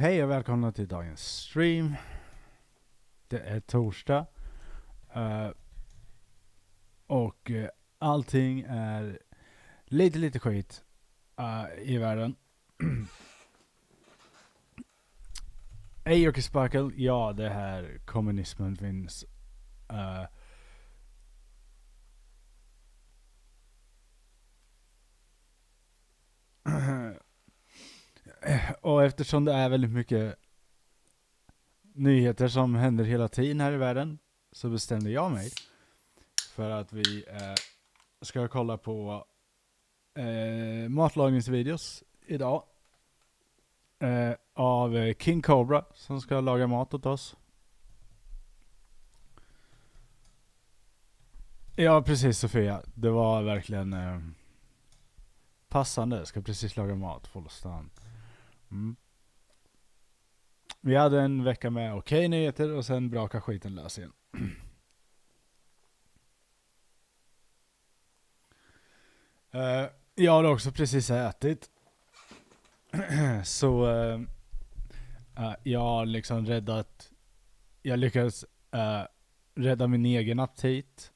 Hej och välkomna till dagens stream. Det är torsdag. Och allting är lite skit i världen. Hej och Sparkle. Ja, det här kommunismen finns. Och eftersom det är väldigt mycket nyheter som händer hela tiden här i världen, så bestämde jag mig för att vi ska kolla på matlagningsvideos idag av King Cobra som ska laga mat åt oss. Ja, precis Sofia. Det var verkligen passande. Ska precis laga mat, full stan. Vi hade en vecka med okej nyheter och sen braka skiten lös igen. Jag har också precis ätit. Så jag har liksom jag lyckades rädda min egen aptit.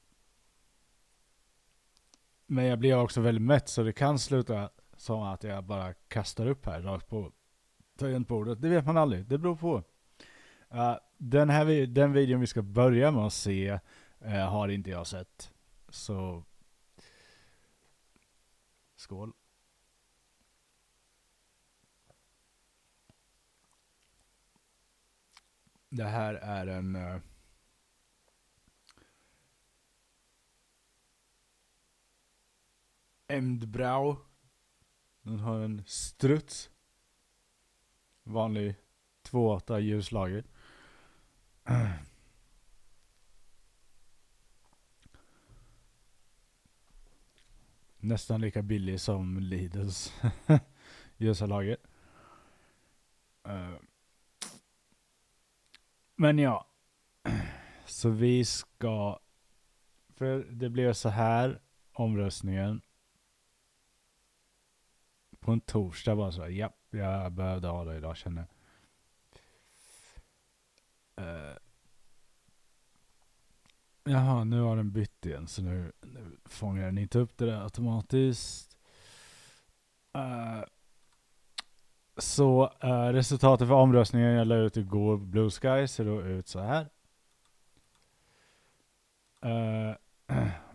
Men jag blir också väldigt mätt, så det kan sluta som att jag bara kastar upp här rakt på tangentbordet. Det vet man aldrig, det beror på. Den videon vi ska börja med att se har inte jag sett. Så skål. Det här är en Emdbrau. Den har en struts. Vanlig 2,8 ljuslager. Nästan lika billig som Lites ljuslager. Men ja. Så vi ska... För det blev så här omröstningen. På en torsdag bara så. Ja, jag behövde ha det idag, känner jag. Jaha, nu har den bytt igen. Så nu fångar den inte upp det där automatiskt. Så resultatet för omröstningen jag la ut igår på Blue Sky ser då ut så här.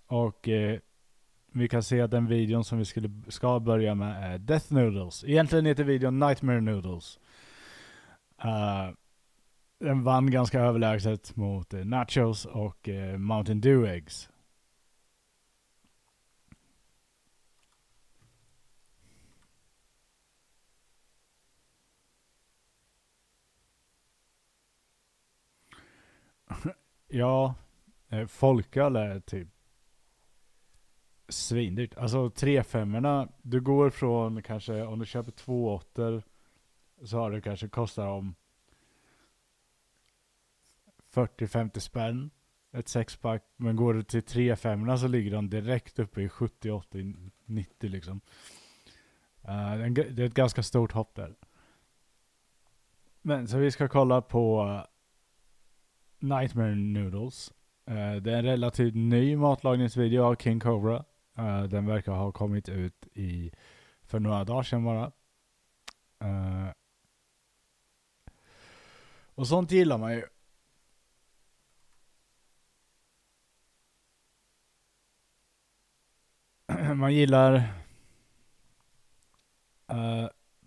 Och vi kan se att den videon som vi ska börja med är Death Noodles. Egentligen heter videon Nightmare Noodles. Den vann ganska överlägset mot Nachos och Mountain Dew Eggs. Ja, folköl är typ svindyrt. Alltså 3,5-orna, du går från kanske, om du köper 2,8 så har det kanske kostar om 40-50 spänn ett 6-pack, men går du till 3,5-orna så ligger de direkt uppe i 70, 80, 90 liksom. Det är ett ganska stort hopp där. Men så vi ska kolla på Nightmare Noodles. Det är en relativt ny matlagningsvideo av King Cobra. Den verkar ha kommit ut för några dagar sedan bara. Och sånt gillar man ju. Man gillar...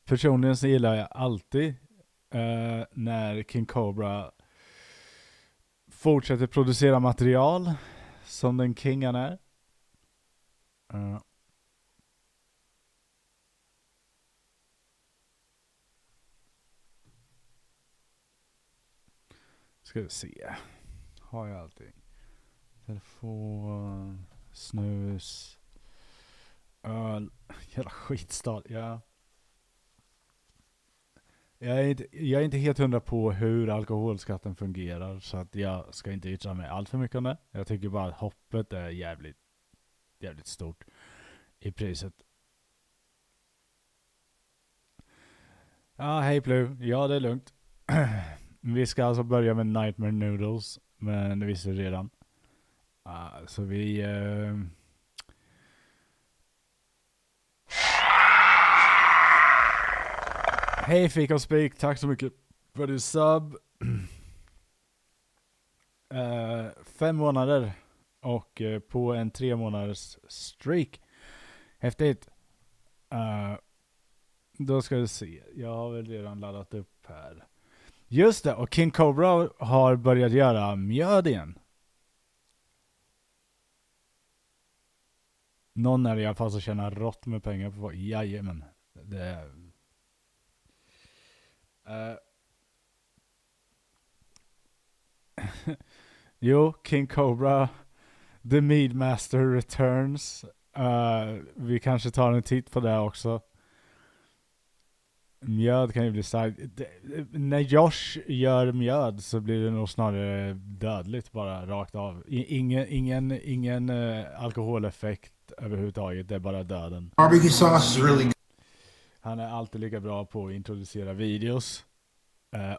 personligen så gillar jag alltid när King Cobra fortsätter producera material som den kingen är. Ska vi se. Har jag allting. Telefon, snus, öl. Jävla skitstad. Ja. Jag är inte helt 100 på hur alkoholskatten fungerar, så att jag ska inte yttra mig allt för mycket om det. Jag tycker bara att hoppet är jävligt stort i priset. Ja, hej Plu. Ja, det är lugnt. Vi ska alltså börja med Nightmare Noodles, men det visste du redan. Så vi... Hej Fika och Spik, tack så mycket för din sub. 5 månader och på en 3 månaders streak. Häftigt. Då ska vi se. Jag har väl redan laddat upp här. Just det, och King Cobra har börjat göra mjöd igen. Någon är i alla fall som tjänar rått med pengar på. Jajamän. Det jo, King Cobra The Meadmaster Returns. Vi kanske tar en titt på det också. Mjöd kan ju bli starkt. När Josh gör mjöd så blir det nog snarare dödligt bara rakt av. Ingen alkoholeffekt överhuvudtaget. Det är bara döden. Barbecue sauce is really good. Han är alltid lika bra på att introducera videos.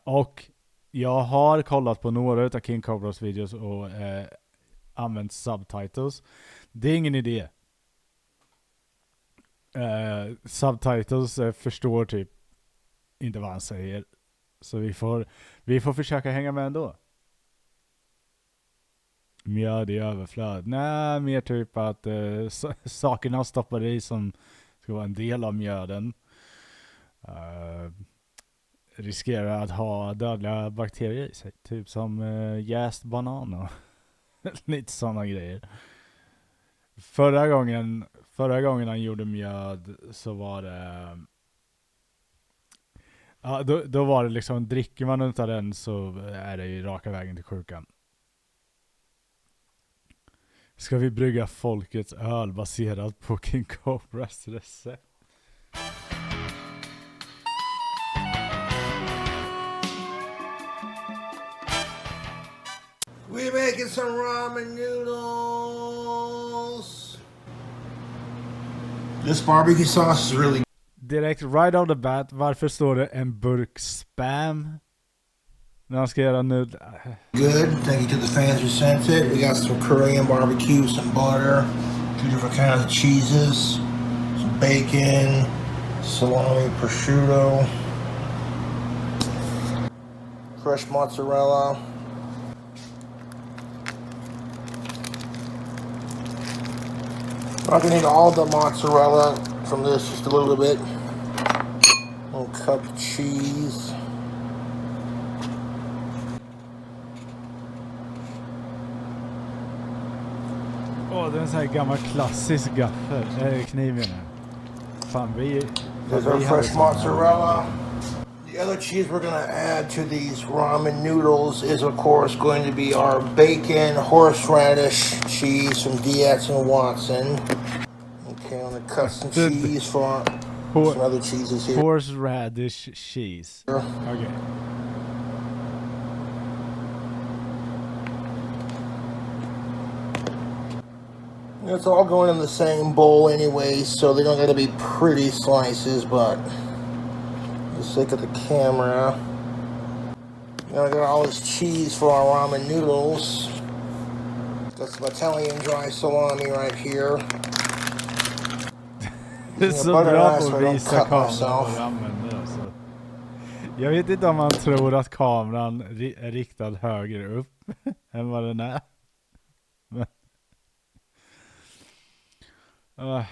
Och jag har kollat på några av King Cobras videos och använt subtitles. Det är ingen idé. Subtitles förstår typ inte vad han säger. Så vi får försöka hänga med ändå. Mjöd i överflöd. Nej, mer typ att sakerna stoppar i som ska vara en del av mjöden. Riskerar att ha dödliga bakterier i sig. Typ som jäst banan och lite sådana grejer. Förra gången han gjorde mjöd så var det... Ja, då var det liksom, dricker man utav den så är det ju raka vägen till sjukan. Ska vi brygga folkets öl baserat på King Cobras recept? We're making some ramen noodles. This barbecue sauce is really Direkt right out the bat, varför står det en burk spam när han ska göra nudlar? good. Thank you to the fans who sent it. We got some Korean barbecue, some butter, 2 different kinds of cheeses, some bacon, salami, prosciutto, fresh mozzarella. I'm gonna need all the mozzarella from this, just a little bit. 1 cup cheese. Det är en sån här gammal klassisk gaffel. Kniv menar jag. Fan, There's our fresh mozzarella. The other cheese we're gonna add to these ramen noodles is of course going to be our bacon horseradish cheese from Dietz and Watson. Okay, I'm gonna cut some cheese for some other cheeses here. Horseradish cheese. Okay. It's all going in the same bowl anyway, so they're not gonna be pretty slices, but for the sake of the camera. Now I got all this cheese for our ramen noodles. Got some Italian dry salami right here. Det är så bra på att visa kameran. Jag vet inte om man tror att kameran är riktad högre upp än vad den är. Men... Yeah,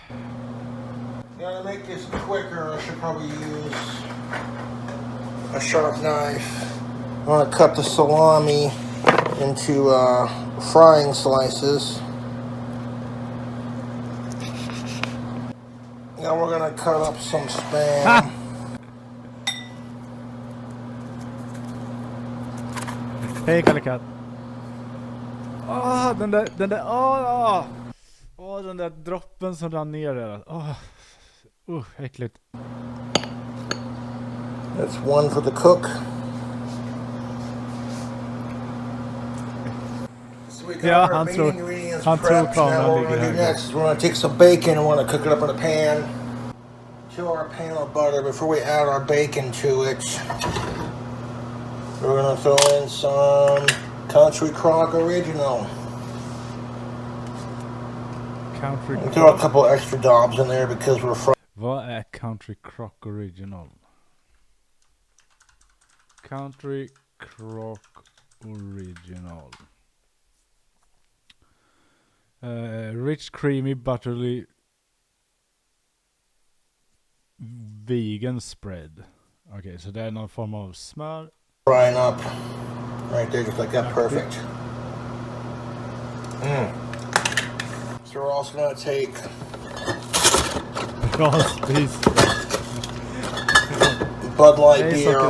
to make this quicker, I should probably use a sharp knife. I'm going to cut the salami into frying slices. Now we're going to cut up some spam. Hej Kalle-katt. Den där droppen som rann ner där. Äckligt. That's 1 for the cook. So we got our main ingredients prepped. Now what we're going to do next is we're going to take some bacon and we're going to cook it up in a pan. to our pan of butter before we add our bacon to it. We're gonna throw in some Country Crock Original. Country Crock. Throw a couple extra dobs in there because we're from. Vad är Country Crock Original? Country Crock Original. Rich, creamy, buttery vegan spread. Okay, så det är någon form av smör. Frying up right there, just like that. Perfect. So we're also gonna take Bud Light beer.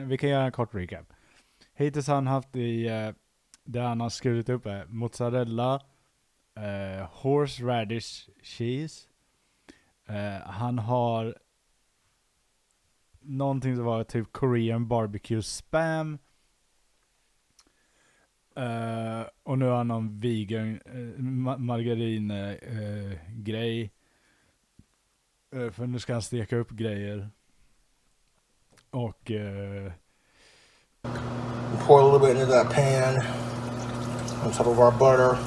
Vi kan göra en kort recap. Hittills har han haft i där han har skurit upp mozzarella, horseradish cheese. Han har någonting som var typ Korean barbecue spam. Och nu har han någon vegan margarin grej. För nu ska han steka upp grejer. Och pour a little bit into that pan on top of our butter.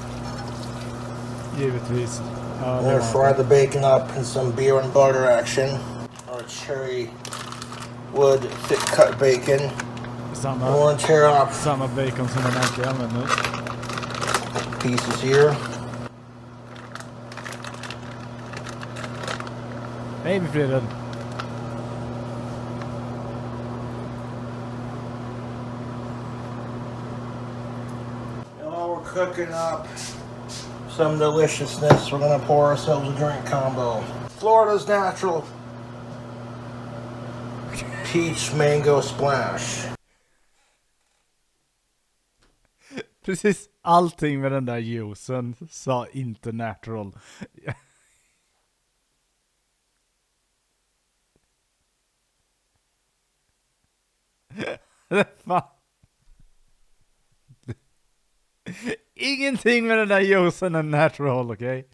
Givetvis. I'm gonna fry the bacon up in some beer and butter action. Our cherry wood thick cut bacon. Samma bacon som man alltid använder. Pieces here. Hej Freden. While we're cooking up some deliciousness, we're gonna pour ourselves a drink combo. Florida's natural peach mango splash. Precis allting med den där juicen sa inte natural. Fan. Ingenting med den där juicen är natural, okej?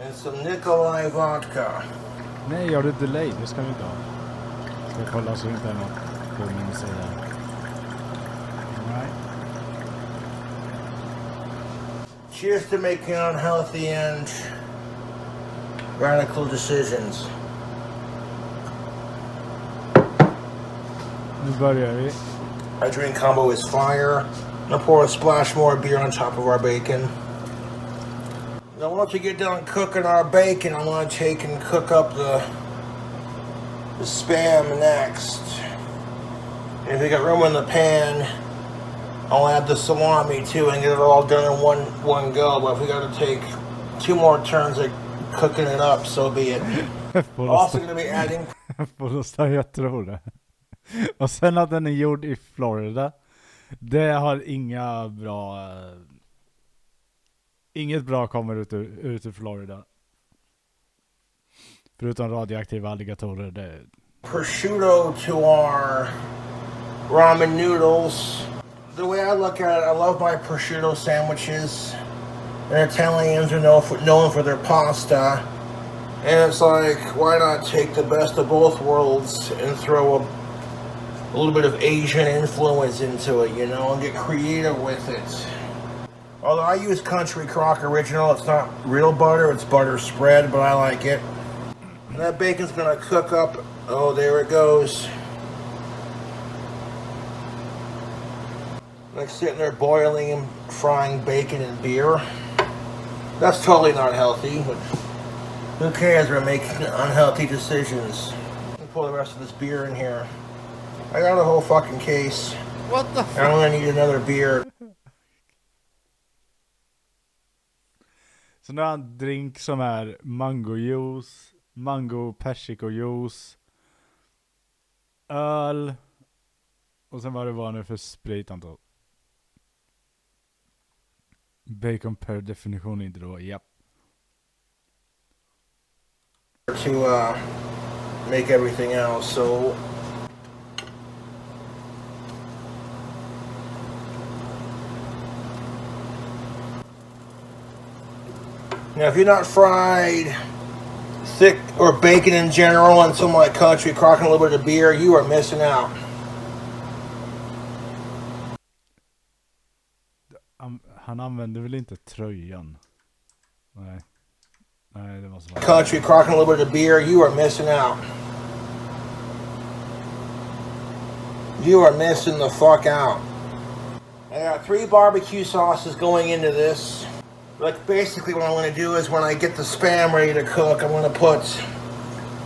And some Nikolai vodka. Nej, gör du delay? Det ska vi inte ha. Ska jag kolla så det inte är något på min sida. Alright. Cheers to making unhealthy and radical decisions. Nu börjar vi. Our drink combo is fire. I'm gonna pour a splash more beer on top of our bacon. Now once we get done cooking our bacon, I'm gonna take and cook up the Spam next. And if you got room in the pan, I'll add the salami too and get it all done in one go. But if we got to take 2 more turns at cooking it up, so be it. Also going to be adding... Jag tror det. Och sen att den är gjord i Florida, det har inget bra kommer ut ur Florida. Förutom radioaktiva alligatorer. Det... Prosciutto to our ramen noodles. The way I look at it, I love my prosciutto sandwiches. And Italians are known for their pasta. And it's like, why not take the best of both worlds and throw a little bit of Asian influence into it, you know, and get creative with it. Although I use Country Crock Original, it's not real butter, it's butter spread, but I like it. And that bacon's gonna cook up. Oh, there it goes. Like sitting there boiling and frying bacon and beer. That's totally not healthy, but who cares? We're making unhealthy decisions. Let me pour the rest of this beer in here. I got a whole fucking case. What the fuck? I'm gonna need another beer. Så nu har han drink som är mangojuice, mango persikojuice, öl och sen vad det var nu för sprit antal. Bacon per definition inte då, japp. To make everything else, so Now, if you're not fried thick or bacon in general and some like country crock and a little bit of beer, you are missing out. Han använder väl inte tröjan? Nej. Nej, det måste vara Country crock and a little bit of beer, you are missing out. You are missing the fuck out. I got 3 barbecue sauces going into this. Like basically what I'm going to do is when I get the Spam ready to cook, I'm going to put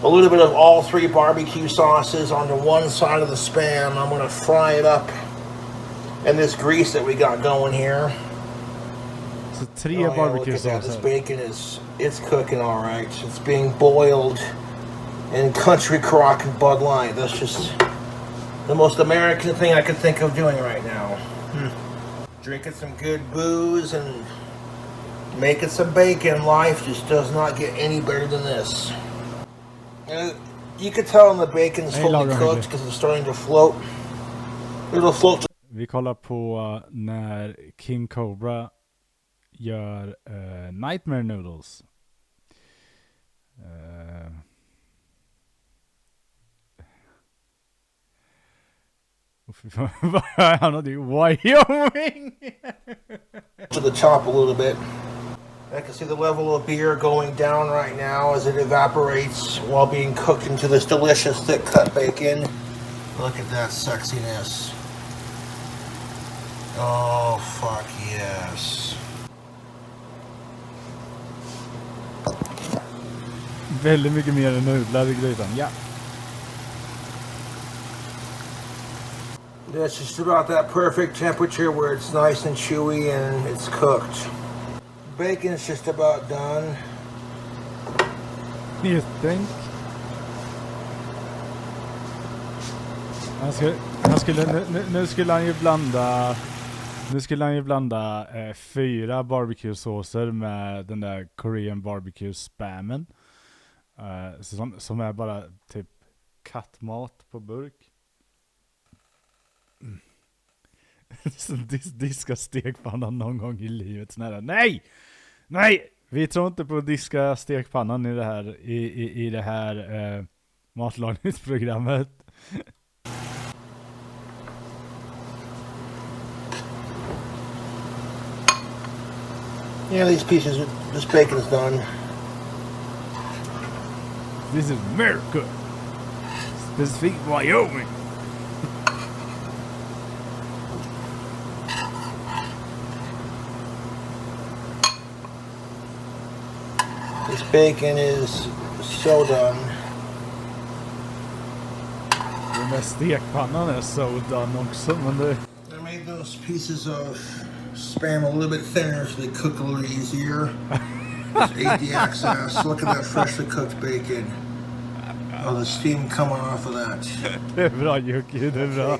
a little bit of all 3 barbecue sauces onto one side of the Spam. I'm going to fry it up in this grease that we got going here. So 3 barbecue sauces. This bacon it's cooking all right. It's being boiled in country crock and Bud Light. That's just the most American thing I could think of doing right now. Drinking some good booze and making some bacon. Life just does not get any better than this. You can tell when the bacon's fully cooked because it's starting to float. It'll float. Vi kollar på när King Cobra gör Nightmare Noodles. Han hade ju Wyoming. To the top a little bit. I can see the level of beer going down right now as it evaporates while being cooked into this delicious thick cut bacon. Look at that sexiness. Oh, fuck yes. Väldigt mycket mer än nudlar i grytan, ja. That's just about that perfect temperature where it's nice and chewy and it's cooked. Bacon's just about done. You think? Nu skulle han ju blanda 4 barbecue-såser med den där Korean barbecue spammen. Som är bara typ kattmat på burk. Diska stekpannan någon gång i livet. Snälla. Nej! Vi tror inte på att diska stekpannan i det här matlagningsprogrammet. Yeah, this bacon is done. This is America. Specific Wyoming. This bacon is so done. Den där stekpannan är so done också, men det... I made those pieces of Spam a little bit thinner so they cook a little easier. Just ate the excess. Look at that freshly cooked bacon. Oh, the steam coming off of that. Det är bra, Jocke, det är bra.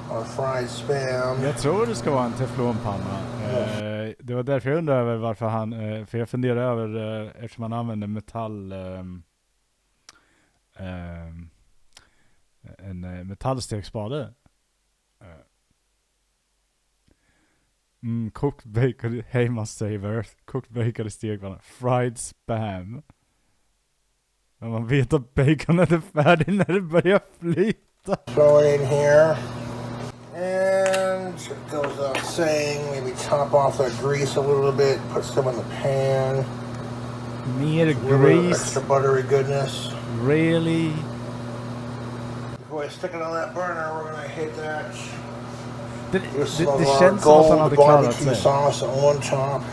Our fried Spam. Jag tror det ska vara en teflonpanna. Det var därför jag undrar över varför han... för jag funderar över eftersom han använder metall... en metallstekspade. Cooked bacon, hey must savor. Cooked bacon i stekpanna. Fried Spam. Men man vet att baconet är färdig när det börjar flyta. Throw it in here. And it goes without saying, maybe top off that grease a little bit, put some in the pan. Mer grease. Extra buttery goodness. Really? Before I stick it on that burner, we're gonna hit that. Det känns som att han hade klarat sig. Sauce on top.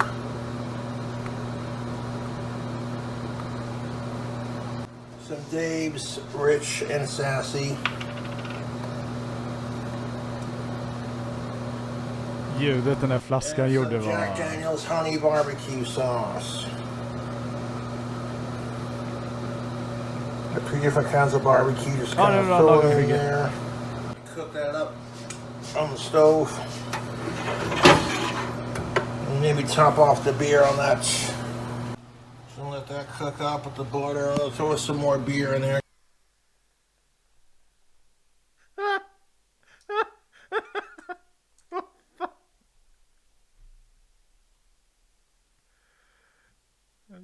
Some Dave's Rich and Sassy. Ljudet den här flaskan gjorde var... Jack Daniel's Honey Barbecue Sauce. 3 different kinds of barbecue. Just kind of throw it in there. Cook that up on the stove. And maybe top off the beer on that. So let that cook up with the butter. I'll throw some more beer in there.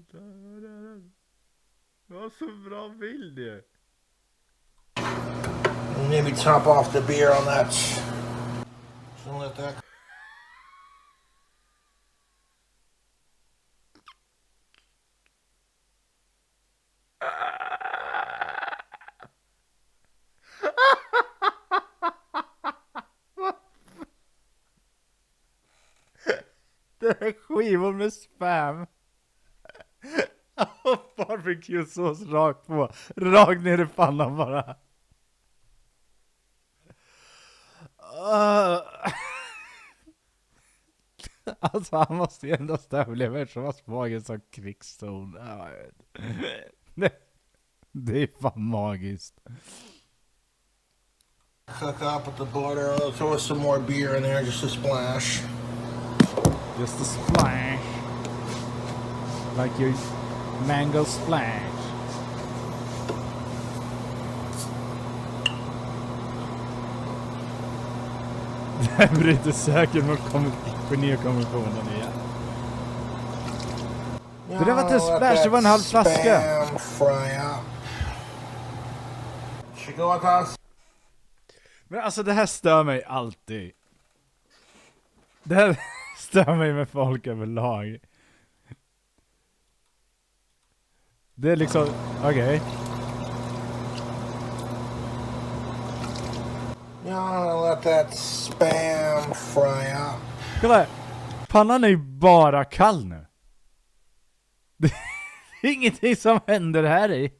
Det var så bra bild ju. Maybe top off the beer on that. So let that. Det är skivor med spam. Och barbecue-sås rakt på. Rakt ner i pannan bara. Alltså han måste ju ändå överleva eftersom han smaken som krigszon. Det är fan magiskt. Cook up with the butter. I'll throw some more beer in there, just a splash. Just a splash. Like your mango splash. Det här blir inte säkert om att komma på nya konventionen igen. Det där var inte splash, det var en halv flaska. Men alltså det här stör mig alltid. Det här stör mig med folk överlag. Det är liksom, okej. Yeah, let that spam fry up. Kolla här. Pannan är ju bara kall nu. Det är ingenting som händer här i.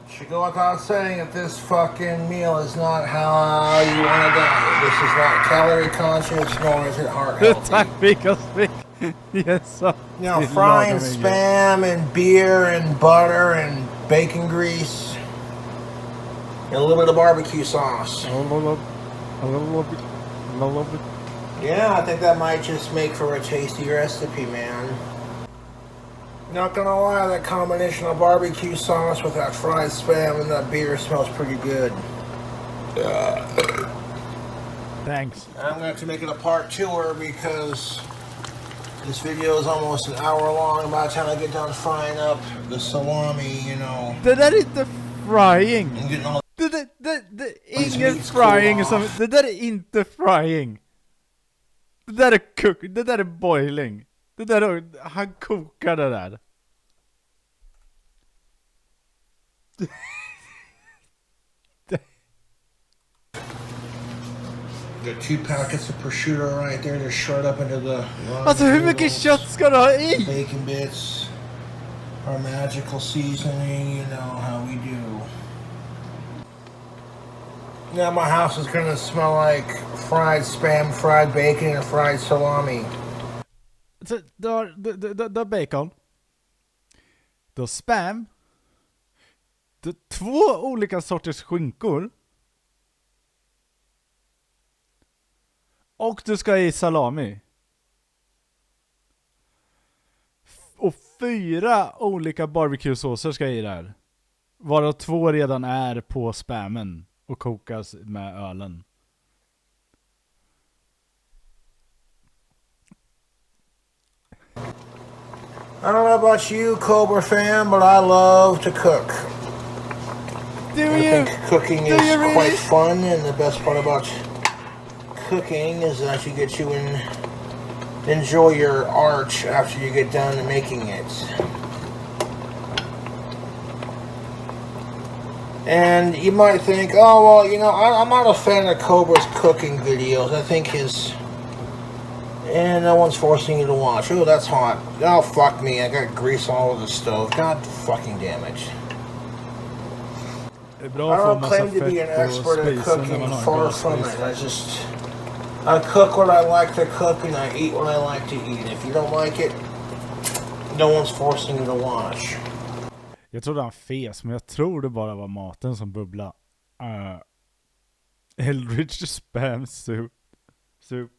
Should go without saying that this fucking meal is not how you want to die. This is not calorie conscious, nor is it heart healthy. Tack because yes, you know, frying spam and beer and butter and bacon grease and a little bit of barbecue sauce. A little bit. Yeah, I think that might just make for a tasty recipe, man. Not gonna lie, that combination of barbecue sauce with that fried spam and that beer smells pretty good. Thanks. I'm going to make it a part two-er because this video is almost an hour long. By the time I get done frying up the salami, you know. Det där är inte frying. Det ingen frying som, det där är inte frying. Det där är cook, det där är boiling. Det där är, han kokar det där. Got 2 packets of prosciutto right there. They're shred up into the... Alltså hur mycket kött ska du ha i? Bacon bits. Our magical seasoning, you know how we do. Now my house is gonna smell like fried spam, fried bacon, and fried salami. Så du har bacon. Du har spam. Du har 2 olika sorters skinkor. Och du ska i salami. Och 4 olika barbecue-såser ska i där. Varav 2 redan är på spammen och kokas med ölen. I don't know about you, Cobra fan, but I love to cook. I think cooking is quite fun, and the best part about cooking is that you get to enjoy your art after you get done making it. And you might think, oh, well, you know, I'm not a fan of Cobra's cooking videos. I think his... And no one's forcing you to watch. Oh, that's hot. Oh, fuck me. I got grease all over the stove. God fucking damn it. I don't claim to be an expert at cooking. Far from it. I cook what I like to cook and I eat what I like to eat. If you don't like it, no one's forcing you to watch. Jag trodde han fes, men jag tror det bara var maten som bubbla. Eldridge spam soup.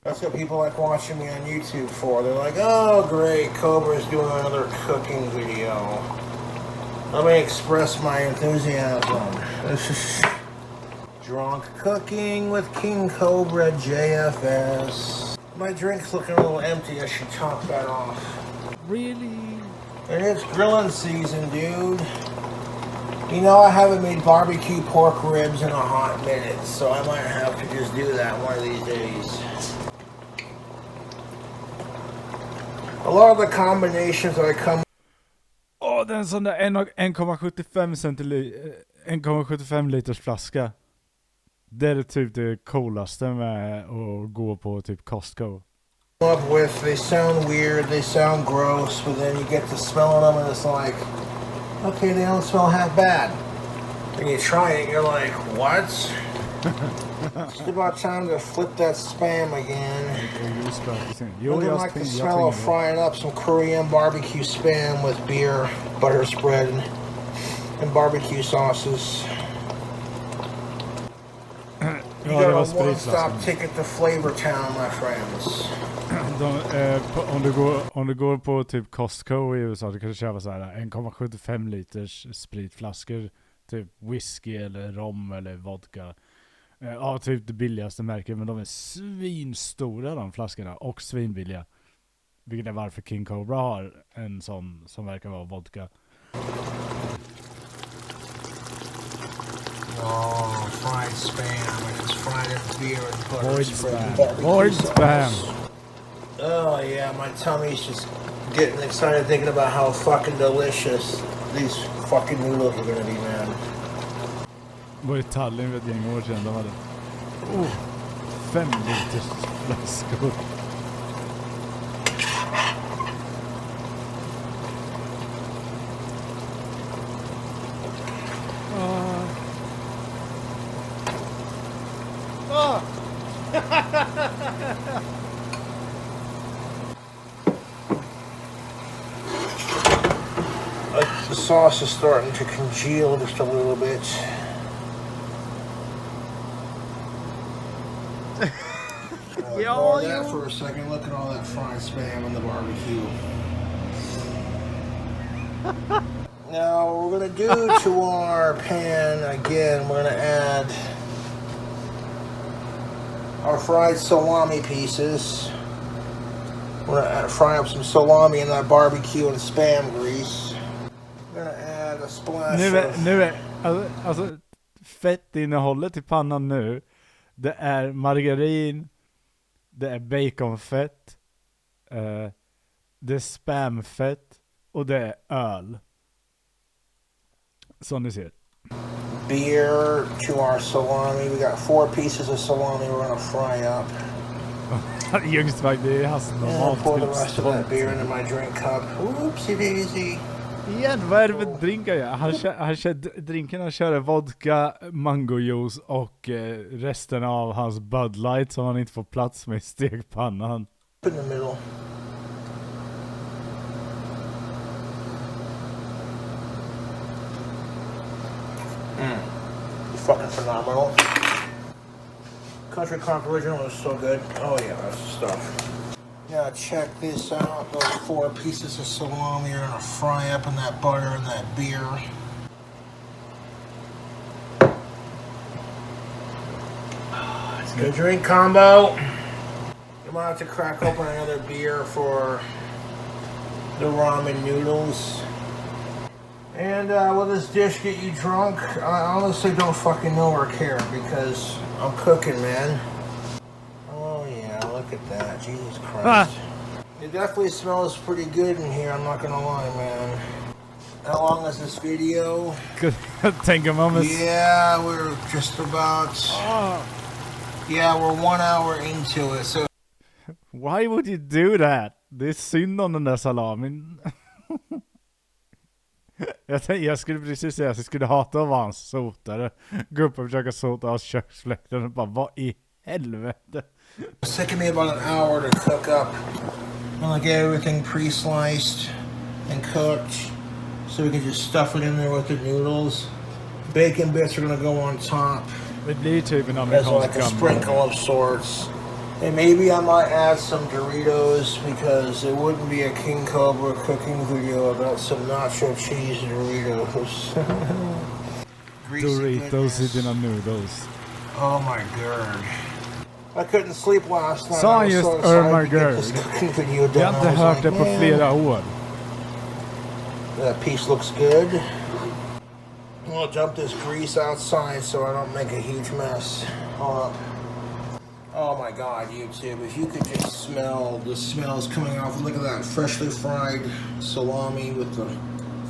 That's what people like watching me on YouTube for. They're like, oh great, Cobra's doing another cooking video. Let me express my enthusiasm. This is Drunk Cooking with KingCobraJFS. My drink's looking a little empty. I should top that off. Really? And it's grilling season, dude. You know, I haven't made barbecue pork ribs in a hot minute, so I might have to just do that one of these days. A lot of the combinations that I come... Åh, det är en sån där 1,75 liters flaska. Det är typ det coolaste med att gå på typ Costco. Up with, they sound weird, they sound gross, but then you get to smelling them and it's like, okay, they don't smell half bad. And you try it, you're like, what? It's about time to flip that spam again. Nothing like the smell of frying up some Korean barbecue spam with beer, butter spread, and barbecue sauces. You got a one-stop ticket to Flavor Town, my friends. Om du går på typ Costco i USA, du kan köpa så här 1,75 liters spritflaskor, typ whisky eller rom eller vodka. Ja, typ det billigaste märket, men de är svinstora de flaskorna och svinbilliga. Vilket är varför King Cobra har en sån som verkar vara vodka. Oh, fried spam. I just fried it in beer and butter. Void spam. Oh yeah, my tummy's just getting excited thinking about how fucking delicious these fucking noodles are gonna be, man. Var i Tallinn för ett gäng år sedan, de hade 5 liters flaskor. The sauce is starting to congeal just a little bit. Ignore that for a second. Look at all that fried spam in the barbecue. Now what we're gonna do to our pan again, we're gonna add our fried salami pieces. We're gonna fry up some salami in that barbecue and spam grease. We're gonna add a splash alltså fettinnehållet i pannan nu, det är margarin, det är baconfett, det är spamfett och det är öl. Som ni ser. Beer to our salami. We got 4 pieces of salami we're gonna fry up. Ljungsvagn, det är hans normalt. Pour the rest of that beer into my drink cup. Oopsie daisy. Igen, vad är det för drinkar jag? Han kör drinken, han kör vodka, mangojuice och resten av hans Bud Light som han inte får plats med i stekpannan. In the middle. Fucking phenomenal. Country Crock Original is so good. Oh yeah, that's the stuff. Yeah, check this out. Those 4 pieces of salami are gonna fry up in that butter and that beer. It's a good drink combo. You might have to crack open another beer for the ramen noodles. And will this dish get you drunk? I honestly don't fucking know or care because I'm cooking, man. Oh yeah, look at that. Jesus Christ. It definitely smells pretty good in here, I'm not gonna lie, man. How long is this video? Take a moment. Yeah, we're just about... Yeah, we're 1 hour into it, so... Why would you do that? Det är synd om den där salamin. Jag skulle precis säga att jag skulle hata att vara en sotare. Gå upp och försöka sota av köksfläkten och bara, vad i helvete? It's taking me about an hour to cook up. I'm gonna get everything pre-sliced and cooked so we can just stuff it in there with the noodles. Bacon bits are gonna go on top. Det blir typ en As amerikansk like a sprinkle of sorts. And maybe I might add some Doritos because it wouldn't be a King Cobra cooking video about some nacho cheese Doritos. Doritos i dina noodles. Oh my god. I couldn't sleep last night. Sa han just Oh my girl? Jag har inte hört det på flera år. That piece looks good. I'll dump this grease outside so I don't make a huge mess. Oh my God, YouTube, if you could just smell the smells coming off. Look at that freshly fried salami with the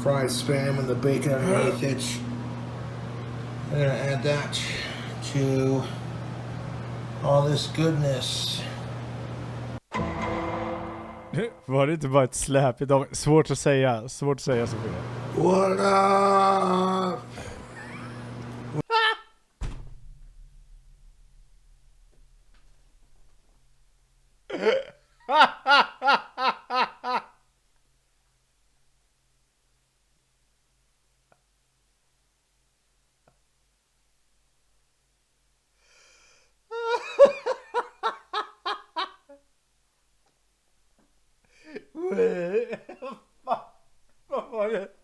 fried spam and the bacon underneath it. I'm gonna add that to all this goodness. Var det inte bara ett släp idag? Svårt att säga Sofia. What up?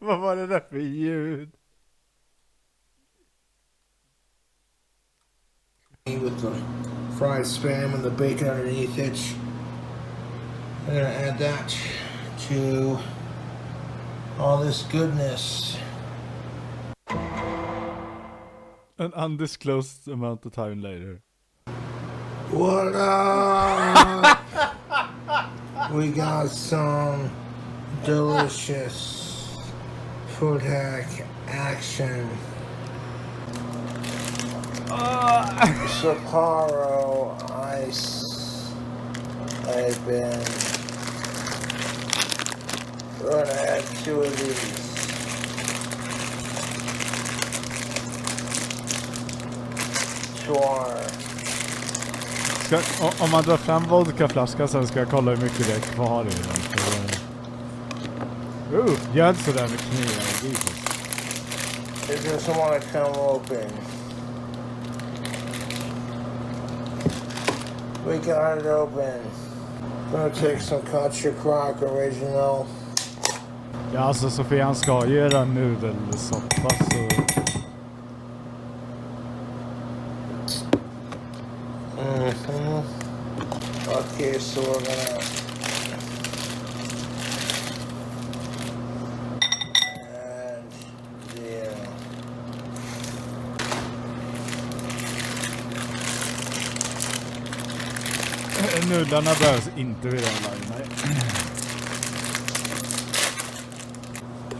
Vad var det där för ljud? With the fried spam and the bacon underneath it. I'm gonna add that to all this goodness. An undisclosed amount of time later. What up? We got some delicious food hack action. Sapporo ice. I've been gonna add 2 of these. To our om man drar fram vodkaflaskan sen ska jag kolla hur mycket det är kvar i den. Gör inte sådär med kniven. It doesn't want to come open. We got it open. Gonna take some KingCobraJFS original. Ja, alltså Sofia, han ska göra nudelsoppa så... Okay, so we're gonna add the nudlarna behövs inte vid den live, nej.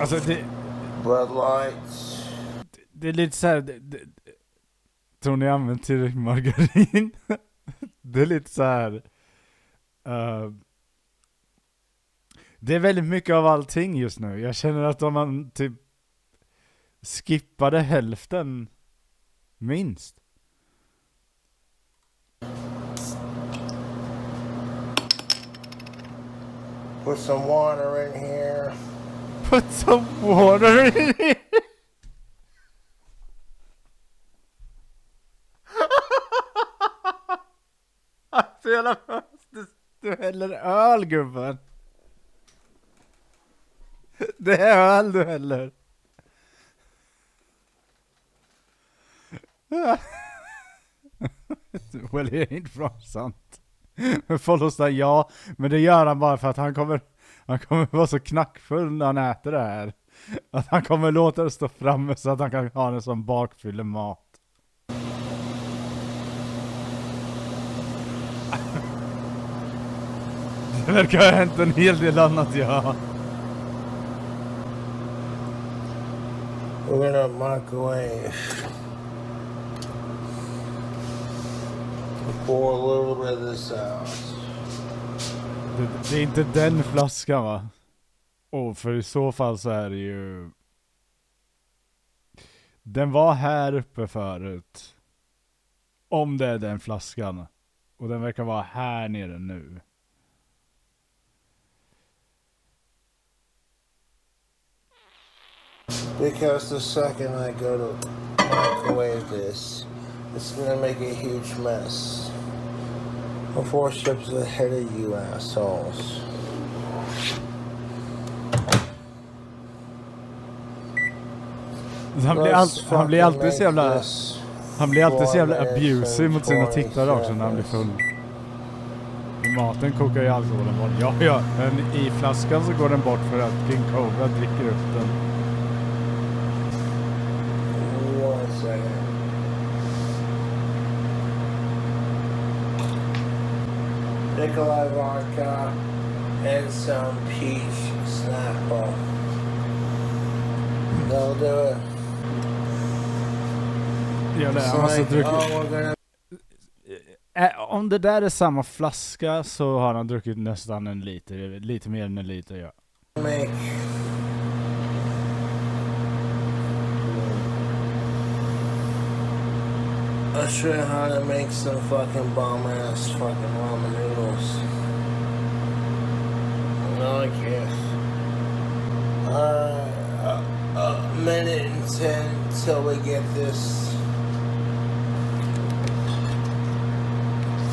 Alltså det... Bud Lights. Det är lite såhär... Tror ni använder tillräckligt margarin? Det är lite så här. Det är väldigt mycket av allting just nu. Jag känner att om man typ skippade hälften minst. Put some water in here. Put some water in here. Så jävla du häller öl, gubben. Det är öl du häller. Well, det är inte bra sant. Follow där, ja. Men det gör han bara för att han kommer vara så knackfull när han äter det här. Att han kommer låta det stå framme så att han kan ha det som bakfyller mat. Det verkar ha hänt en hel del annat, ja. We're gonna microwave. Pour a little bit of this out. Det är inte den flaskan, va? För i så fall så är det ju... Den var här uppe förut. Om det är den flaskan. Och den verkar vara här nere nu. Because the second I go to microwave this, it's gonna make a huge mess. I'm 4 steps ahead of you assholes. Han blir alltid så jävla... Han blir alltid så jävla abusive mot sina tittare också när han blir full. I maten kokar ju alkoholen bort. Ja, men i flaskan så går den bort för att King Cobra dricker upp den. One second. Nikolai vodka and some peach Snapple. They'll do it. Ja, det är alltså druckit. Om det där är samma flaska så har han druckit nästan en liter. Lite mer än en liter, ja. I'll show you how to make some fucking bomb-ass fucking ramen noodles. Like this. A minute and 10 till we get this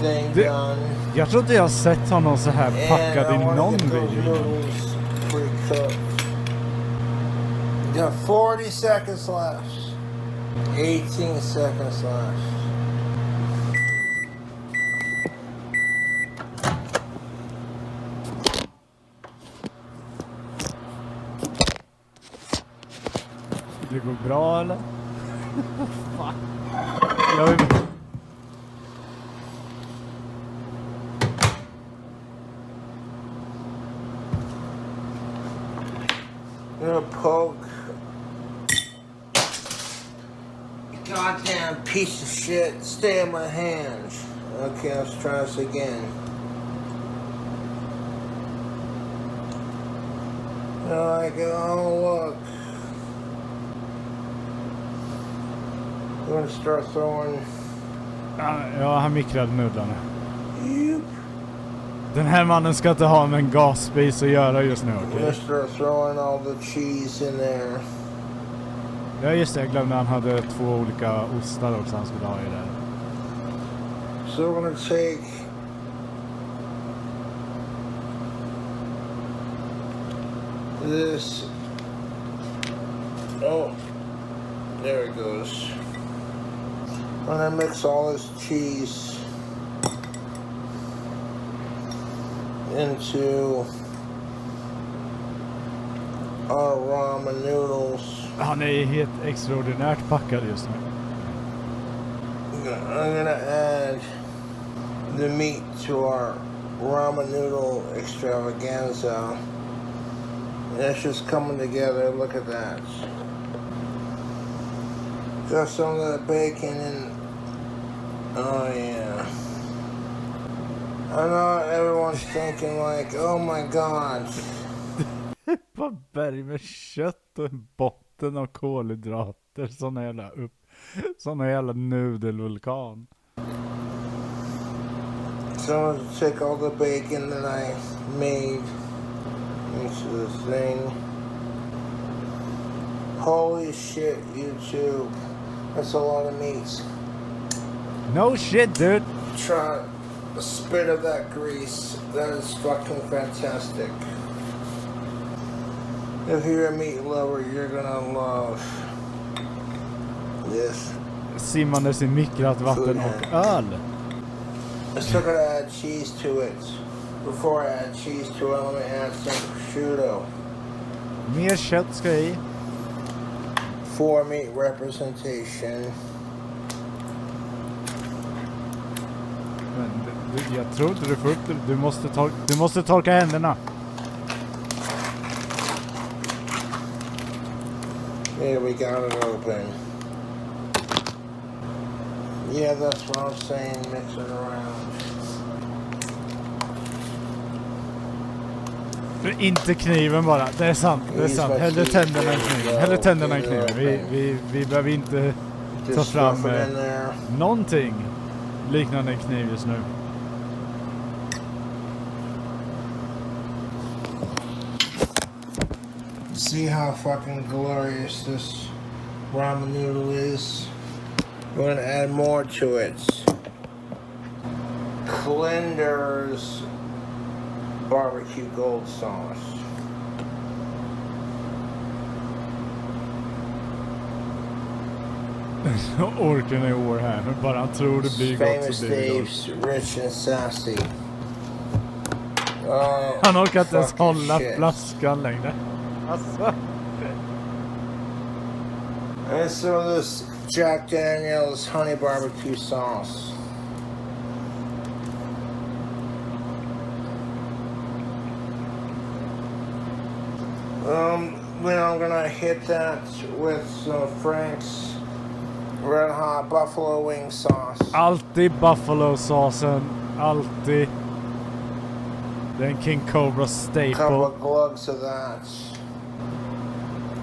thing done. Jag tror inte jag har sett honom så här packad i någon video. You got 40 seconds left. 18 seconds left. Det går bra eller? Fuck. Jag vill... I'm gonna poke. Goddamn piece of shit. Stay in my hands. Okay, let's try this again. Like, oh look. We're gonna start throwing. Ja, han mikrade nudlarna. Yep. Den här mannen ska inte ha med en gasspis att göra just nu, okej? We're gonna start throwing all the cheese in there. Ja, just det. Jag glömde han hade 2 olika ostar också han skulle ha i det. So we're gonna take this. Oh, there it goes. I'm gonna mix all this cheese into our ramen noodles. Han är helt extraordinärt packad just nu. I'm gonna add the meat to our ramen noodle extravaganza. It's just coming together. Look at that. Got some of that bacon in. Oh yeah. I know everyone's thinking like, oh my god. Vad berg med kött och en botten av kolhydrater. Såna jävla nudelvulkan. So I'm gonna take all the bacon that I made into this thing. Holy shit, YouTube. That's a lot of meat. No shit, dude. Try a spit of that grease. That is fucking fantastic. If you're a meat lover, you're gonna love this. Simmandes i mikrat vatten och öl. I'm still gonna add cheese to it. Before I add cheese to it, let me add some prosciutto. Mer kött ska i. For meat representation. Men jag tror inte du får upp det. Du måste torka händerna. Yeah, we got it open. Yeah, that's what I'm saying, mix it around. Inte kniven bara, det är sant. Hellre tänderna än kniven. Hellre tänderna än kniven. Vi behöver inte ta fram någonting liknande en kniv just nu. See how fucking glorious this ramen noodle is? We're gonna add more to it. Kvällens barbecue gold sauce. orken i år här. Men bara han tror det blir gott Famous så blir det gott. Dave's Rich and Sassy. Han orkar inte ens fucking hålla shit. flaskan längre. Alltså. And some of this Jack Daniels honey barbecue sauce. Then I'm gonna hit that with some Frank's Red Hot Buffalo Wing sauce. Alltid buffalo-såsen. Alltid. Det är en King Cobra staple. Couple of glugs of that.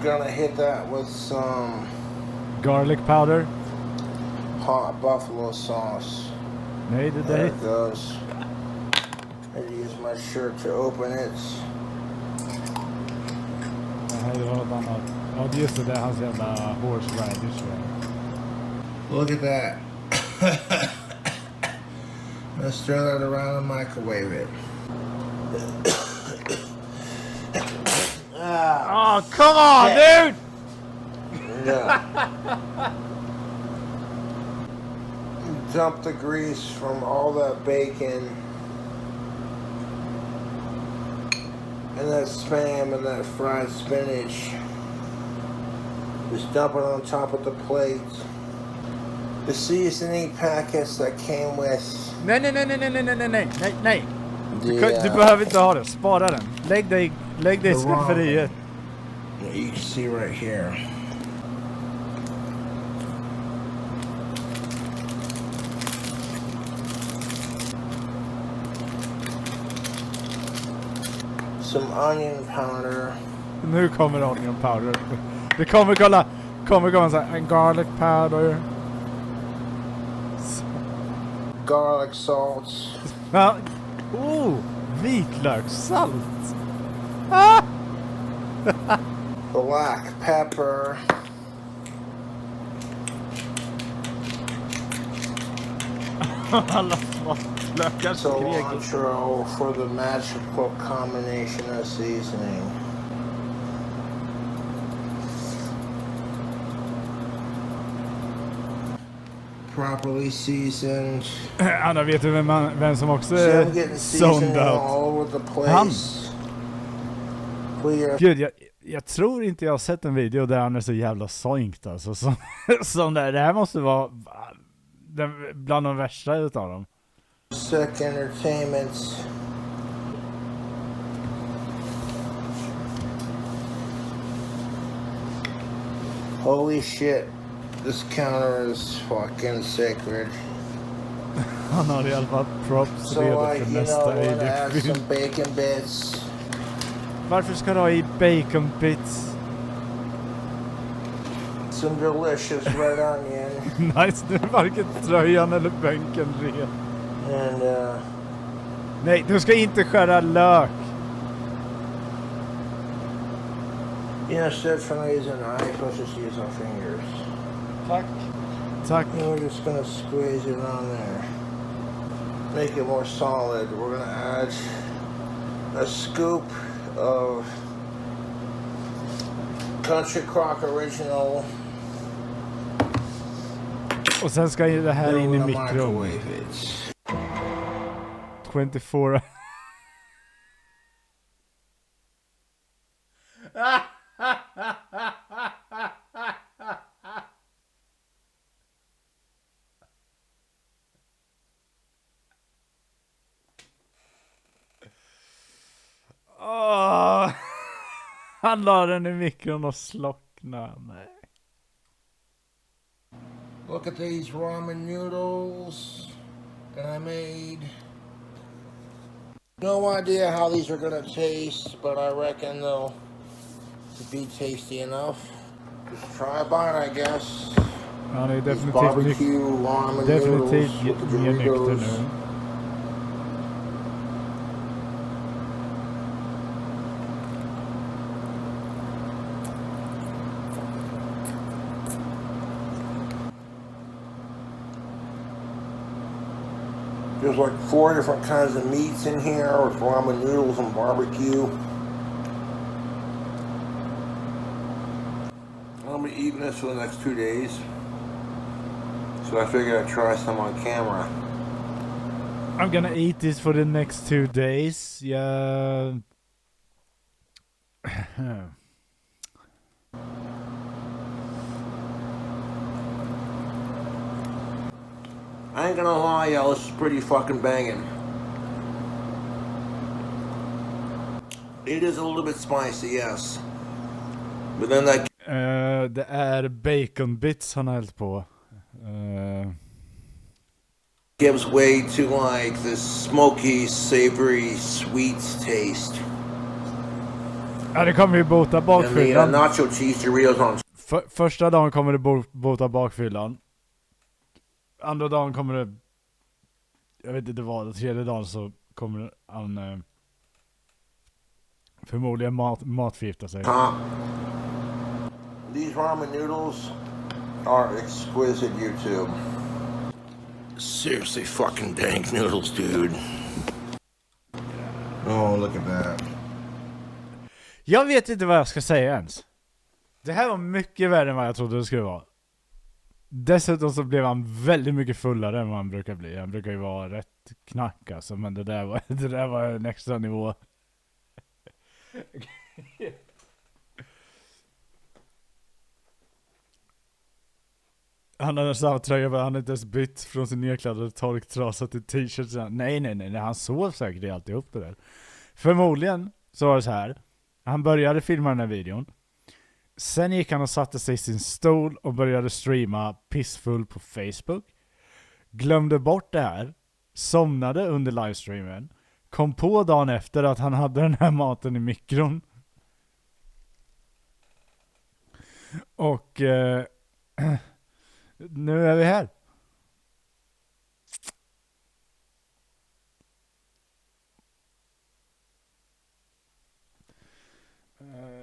Gonna hit that with some Garlic powder. hot buffalo sauce. Nej, det There där. it goes. I use my shirt to open it. Nej, det var något annat. Ja, just det. Det är hans jävla horseradish. Look at that. Let's stir that around and microwave it. Oh, come on, dude! Yeah. Dump the grease from all that bacon and that spam and that fried spinach. Just dump it on top of the plate. The seasoning packets that came with. Nej. Du behöver inte ha det. Spara den. Lägg dig i skafferiet. You can see right here. Some onion powder. Nu kommer onion powder. Det kommer komma så här, en garlic powder. Garlic salt. Ja. Vitlökssalt. Ah! Black pepper. Alla lökar skrek. Cilantro for the magical combination of seasoning. Properly seasoned. Anna, vet du vem som också är zoned out? All over the place. Han. Clear. Gud, jag tror inte jag har sett en video där han är så jävla soinkt alltså. Som det här måste vara bland de värsta utav dem. Sick entertainment. Holy shit. This counter is fucking sacred. Han har i alla fall props So redo I, för you nästa know, want to add edit. some bacon bits. Varför ska du ha i bacon bits? Some delicious red onion. Nice, nu är varken tröjan eller bänken ren. And Nej, du ska inte skära lök. instead from using a knife, let's just use our fingers. Tack. And we're just gonna squeeze it on there. Make it more solid. We're gonna add a scoop of Country Crock Original. Och sen ska det här in i We're gonna mikron. microwave it. 24. Han la den i mikron och slocknade. Nej. Look at these ramen noodles that I made. No idea how these are gonna taste, but I reckon they'll be tasty enough. Just try a bite, I guess. Han är These barbecue ramen noodles with the mer nykter Doritos. nu. There's like 4 different kinds of meats in here with ramen noodles and barbecue. I'm gonna be eating this for the next 2 days. So I figured I'd try some on camera. I'm gonna eat this for the next 2 days. Yeah. I ain't gonna lie, y'all, this is pretty fucking banging. It is a little bit spicy, yes. But then that... Det är bacon bits han har hällt på. gives way to like this smoky, savory, sweet taste. Ja, det kommer ju bota bakfyllan. And the nacho cheese Doritos on. Första dagen kommer det bota bakfyllan. Andra dagen kommer det... Jag vet inte vad. Tredje dagen så kommer han förmodligen matförgifta sig. These ramen noodles are exquisite, YouTube. Seriously fucking dank noodles, dude. Oh, look at that. Jag vet inte vad jag ska säga ens. Det här var mycket värre än vad jag trodde det skulle vara. Dessutom så blev han väldigt mycket fullare än vad han brukar bli. Han brukar ju vara rätt knack alltså, men det där var en extra nivå. Han hade samma tröja, han hade inte ens bytt från sin nedkladdade torktrasa till t-shirt. Nej, han sov säkert alltid upp det där. Förmodligen så var det så här. Han började filma den här videon. Sen gick han och satte sig i sin stol och började streama pissfull på Facebook. Glömde bort det här. Somnade under livestreamen. Kom på dagen efter att han hade den här maten i mikron. Och nu är vi här.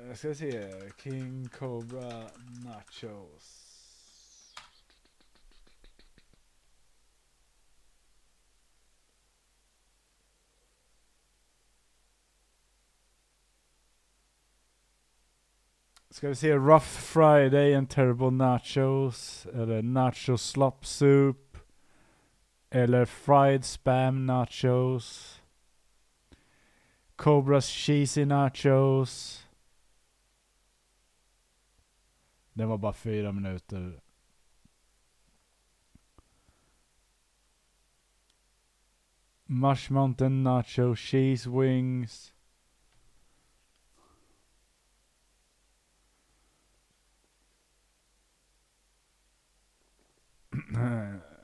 Jag ska se. King Cobra Nachos. Ska vi se Rough Friday and Terrible Nachos, eller Nacho Slop Soup, eller Fried Spam Nachos, Cobra's Cheesy Nachos. Det var bara 4 minuter. Mush Mountain Nacho Cheese Wings.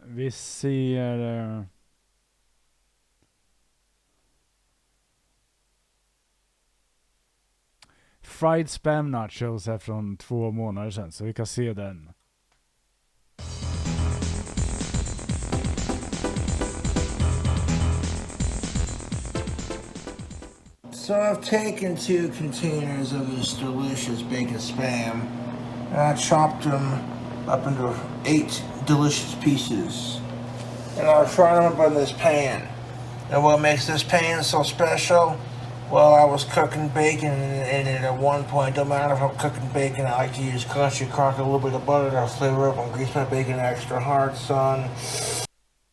Vi ser Fried Spam Nachos här från 2 månader sedan, så vi kan se den. So I've taken 2 containers of this delicious bacon spam and I chopped them up into 8 delicious pieces. And I was frying them up in this pan. And what makes this pan so special? Well, I was cooking bacon in it at one point. Don't matter if I'm cooking bacon, I like to use country crock, a little bit of butter to flavor up and grease my bacon extra hard, son.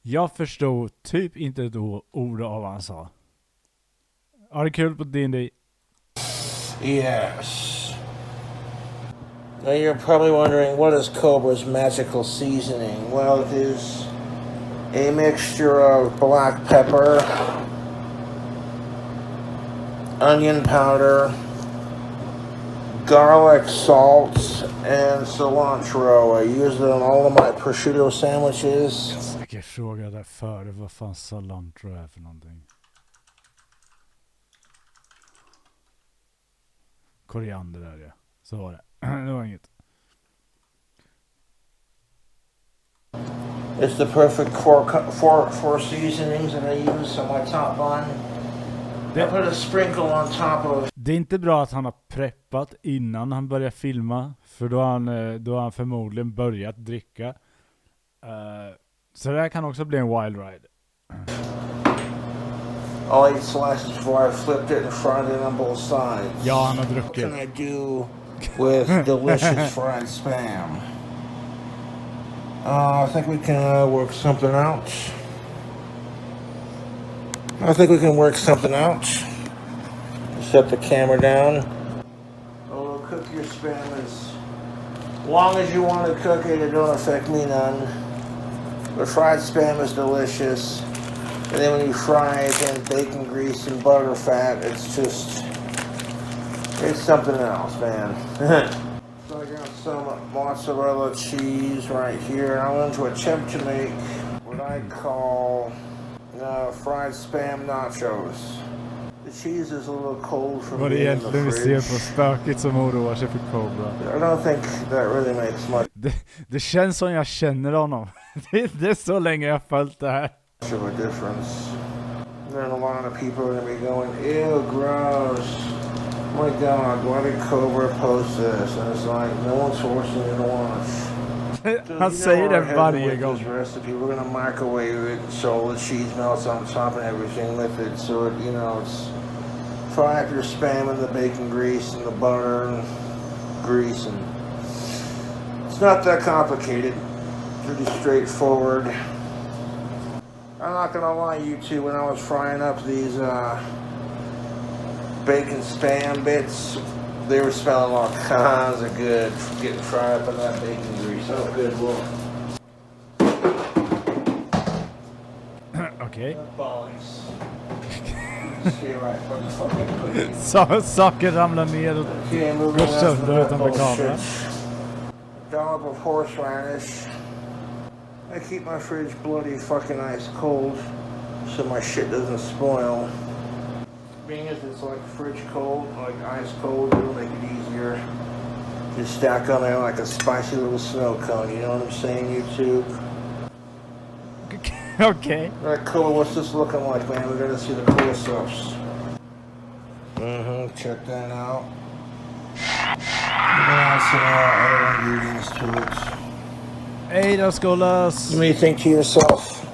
Jag förstod typ inte ett ord av vad han sa. Har det kul på D&D? Yes. Now you're probably wondering, what is Cobra's magical seasoning? Well, it is a mixture of black pepper, onion powder, garlic salt, and cilantro. I use it on all of my prosciutto sandwiches. Jag ska fråga där före vad fan cilantro är för någonting. Koriander där, ja. Så var det. Det var inget. It's the perfect four seasonings that I use on my top bun. I put a sprinkle on top of. Det är inte bra att han har preppat innan han börjar filma, för då har han förmodligen börjat dricka. Så det här kan också bli en wild ride. I'll eat slices before I flipped it and fried it on both sides. Ja, han har druckit. What can I do with delicious fried spam? I think we can work something out. Set the camera down. Oh, cook your spam as long as you want to cook it. It don't affect me none. The fried spam is delicious. And then when you fry it in bacon grease and butter fat, it's something else, man. So I got some mozzarella cheese right here. I'm going to attempt to make what I call fried spam nachos. The cheese is a little cold for me in the fridge. Vi ser på spöket som oroar sig för Cobra. I don't think that really makes much. Det känns som jag känner honom. Det är så länge jag har följt det här. Of a difference. Then a lot of people are going to be going, ew, gross. Oh my God, why did Cobra post this? And it's like, no one's forcing you to watch. Han säger det varje gång. Recipe, we're going to microwave it so the cheese melts on top and everything with it. So it, it's fry up your spam and the bacon grease and the butter and grease, and it's not that complicated. Pretty straightforward. I'm not gonna lie, you two, when I was frying up these bacon spam bits, they were smelling all kinds of good, getting fried up in that bacon grease. Oh, good look. Okay. Saker ramlar ner och går sönder utanför kameran. Dollop of horseradish. I keep my fridge bloody fucking ice cold so my shit doesn't spoil. Being as it's like fridge cold, like ice cold, it'll make it easier. Just stack on there like a spicy little snow cone, you know what I'm saying, YouTube? Okay. Alright, cool, what's this looking like, man? We're gonna see the cool stuffs. Check that out. We're gonna add some other ingredients to it. Hej då, Skolas! You may think to yourself,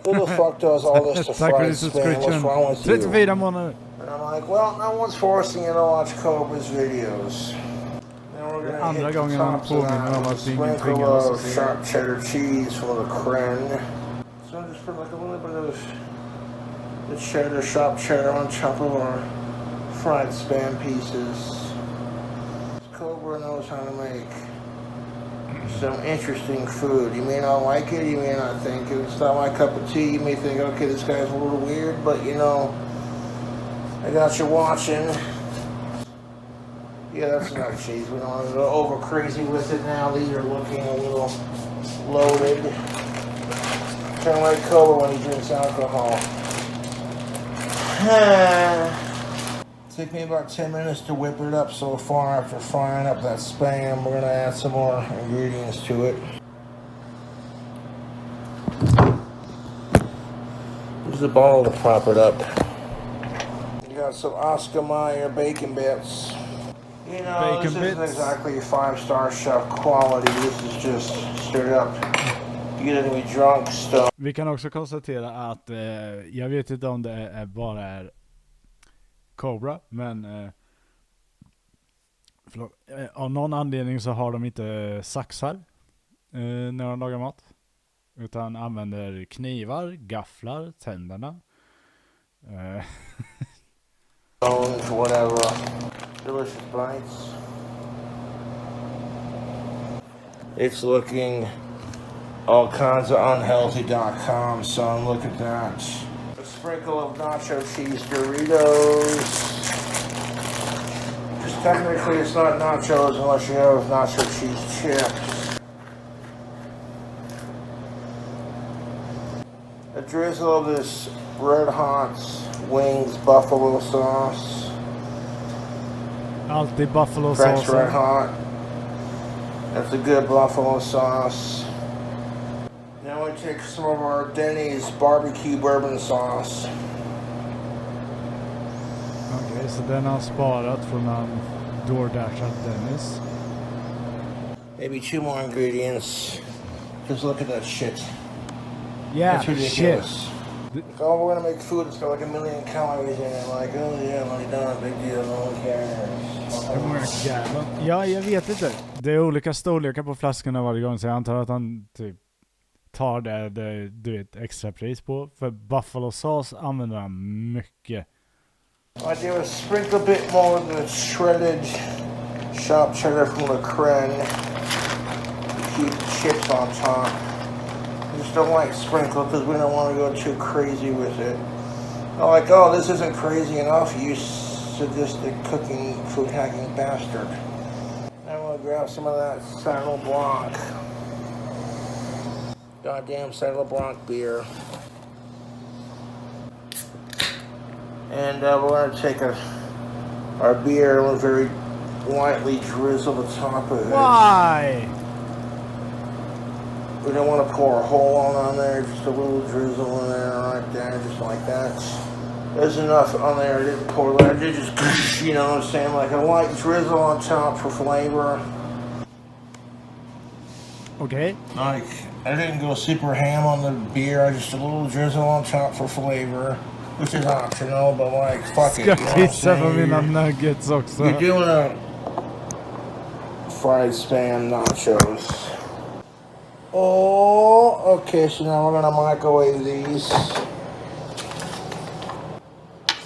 who the fuck does all this to fried spam? What's wrong with you? 34 månader. And I'm like, well, no one's forcing you to watch Cobra's videos. Then we're gonna hit the tops of that with a sprinkle of sharp cheddar cheese for the creme. So I'm just putting like a little bit of the cheddar, sharp cheddar on top of our fried spam pieces. Cobra knows how to make some interesting food. You may not like it, you may not think it's not my cup of tea, you may think, okay, this guy's a little weird, but I got you watching. Yeah, that's enough cheese. We don't want to go over crazy with it now. These are looking a little loaded. Kind of like Cobra when he drinks alcohol. Took me about 10 minutes to whip it up so far after frying up that spam. We're gonna add some more ingredients to it. There's a bottle to prop it up. You got some Oscar Mayer bacon bits. This isn't exactly 5-star chef quality. This is just straight up getting me drunk stuff. Vi kan också konstatera att jag vet inte om det bara är Cobra, men av någon anledning så har de inte saxar när de lagar mat, utan använder knivar, gafflar, tänderna. Whatever. Delicious bites. It's looking all kinds of unhealthy.com, son. Look at that. A sprinkle of nacho cheese Doritos. Just technically it's not nachos unless you have nacho cheese chips. A drizzle of this Red Hot Wings buffalo sauce. Alltid buffalo French sauce. Red Hot. That's a good buffalo sauce. Now we take some of our Denny's barbecue bourbon sauce. Okej, så den har sparat från en DoorDashad Dennis. Maybe 2 more ingredients. Just look at that shit. Yeah, That's ridiculous. shit. Oh, we're gonna make food that's got like 1 million calories in it. Like, oh yeah, like done, big deal, no one cares. Hur många gallon? Ja, jag vet inte. Det är olika storlekar på flaskorna varje gång, så jag antar att han typ tar det du vet, extra pris på. För buffalo sauce använder han mycket. I do a sprinkle bit more of the shredded sharp cheddar from the Kren. Keep chips on top. Just don't like sprinkle because we don't want to go too crazy with it. I'm like, oh, this isn't crazy enough, you sadistic cooking, food hacking bastard. I'm gonna grab some of that Saddle Blanc. Goddamn Saddle Blanc beer. And we're gonna take our beer and we'll very lightly drizzle the top of it. Why? We don't want to pour a whole one on there, just a little drizzle in there, right there, just like that. There's enough on there, I didn't pour that, I did just, you know what I'm saying, like a light drizzle on top for flavor. Okay. Like, I didn't go super ham on the beer, just a little drizzle on top for flavor, which is optional, but like, fuck it. Ska pizza på mina nuggets också. You're doing a fried spam nachos. Oh, okay, so now we're gonna microwave these.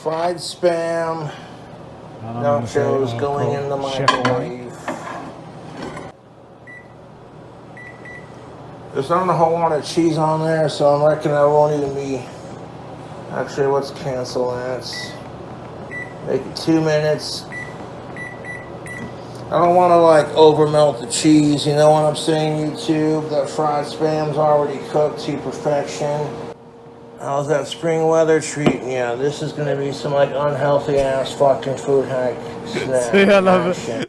Fried spam nachos going in the microwave. There's not a whole lot of cheese on there, so I reckon that won't even be... Actually, let's cancel that. Make it 2 minutes. I don't want to like over melt the cheese, you know what I'm saying, YouTube? That fried spam's already cooked to perfection. How's that spring weather treating you? This is gonna be some like unhealthy ass fucking food hack snack.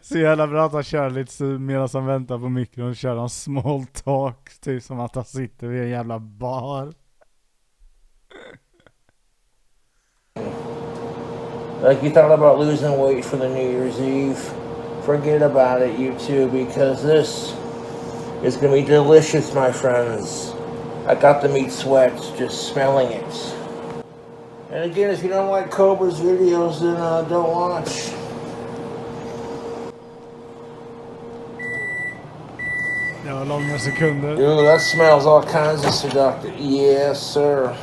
Så jävla bra att han kör lite medan han väntar på mikron, kör han small talk, typ som att han sitter vid en jävla bar. Like you thought about losing weight for the New Year's Eve. Forget about it, YouTube, because this is going to be delicious, my friends. I got the meat sweats just smelling it. And again, if you don't like Cobra's videos, then don't watch. Det var långa sekunder. Ooh, that smells all kinds of seductive. Yes, sir.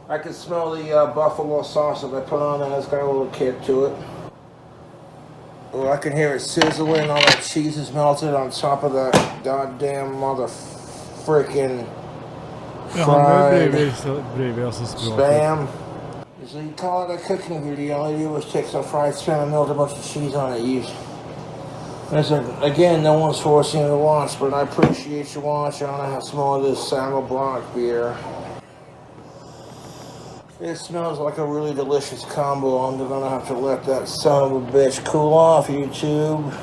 I can smell the buffalo sauce that I put on it. It's got a little kick to it. Oh, I can hear it sizzling. All that cheese is melted on top of that goddamn mother freaking fried spam. So you call it a cooking video. All you do is take some fried spam and melt a bunch of cheese on it. Again, no one's forcing you to watch, but I appreciate you watching. I'm gonna have some more of this Saddle Blanc beer. It smells like a really delicious combo. I'm gonna have to let that son of a bitch cool off, YouTube.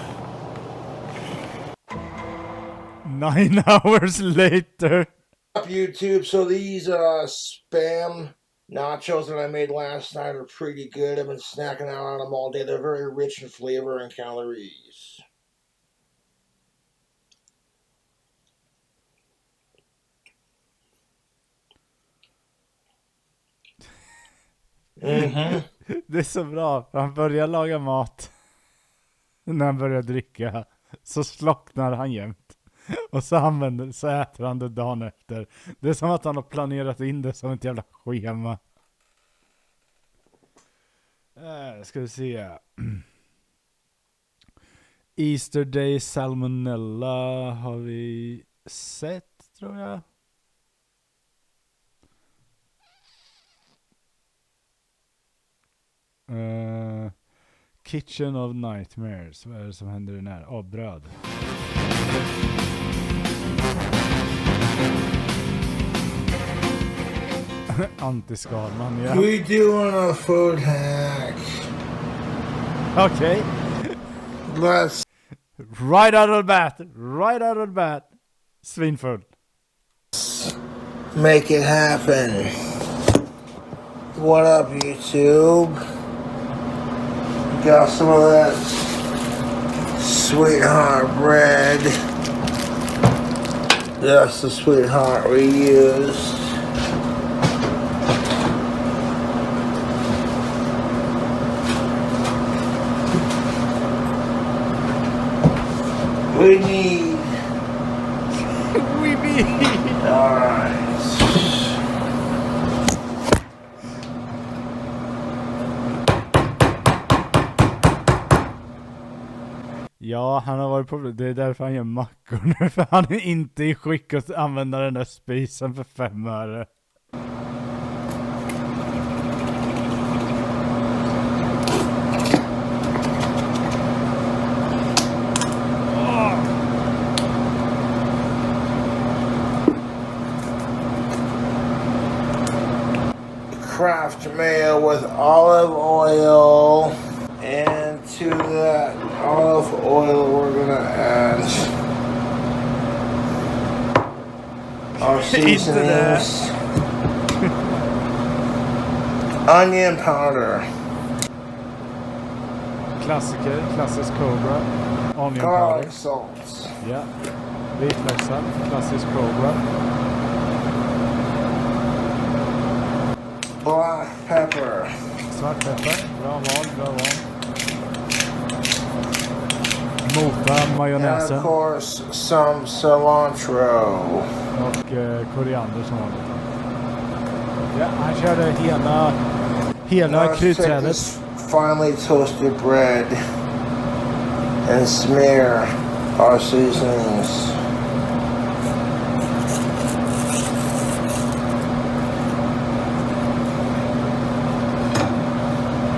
9 hours later. Up, YouTube. So these spam nachos that I made last night are pretty good. I've been snacking out on them all day. They're very rich in flavor and calories. Mm-hmm. Det är så bra. Han börjar laga mat. När han börjar dricka så slocknar han jämt. Och så äter han det dagen efter. Det är som att han har planerat in det som ett jävla schema. Ska vi se. Easter Day Salmonella har vi sett, tror jag. Kitchen of Nightmares. Vad är det som händer i den här? Bröd. Antiskalman, ja. We doing a food hack. Okay. Let's Right out of the bat. Svinfull. make it happen. What up, YouTube? Got some of that Sweetheart bread. That's the Sweetheart we used. We need. Alright. Ja, han har varit på det. är därför han gör mackor nu. För han är inte i skick att använda den där spisen för 5 öre. Kraft mayo with olive oil, and to that olive oil we're gonna add our seasonings. Onion powder. Klassisk Cobra. Onion garlic powder. salt. Ja. Vitlökssalt. Klassisk Cobra. Black pepper. Svartpeppar. Bra val. Mota And majonnäsen. of course some cilantro. Och koriander som vanligt. Ja, han körde hela Now kryddträdet. take this finely toasted bread and smear our seasonings.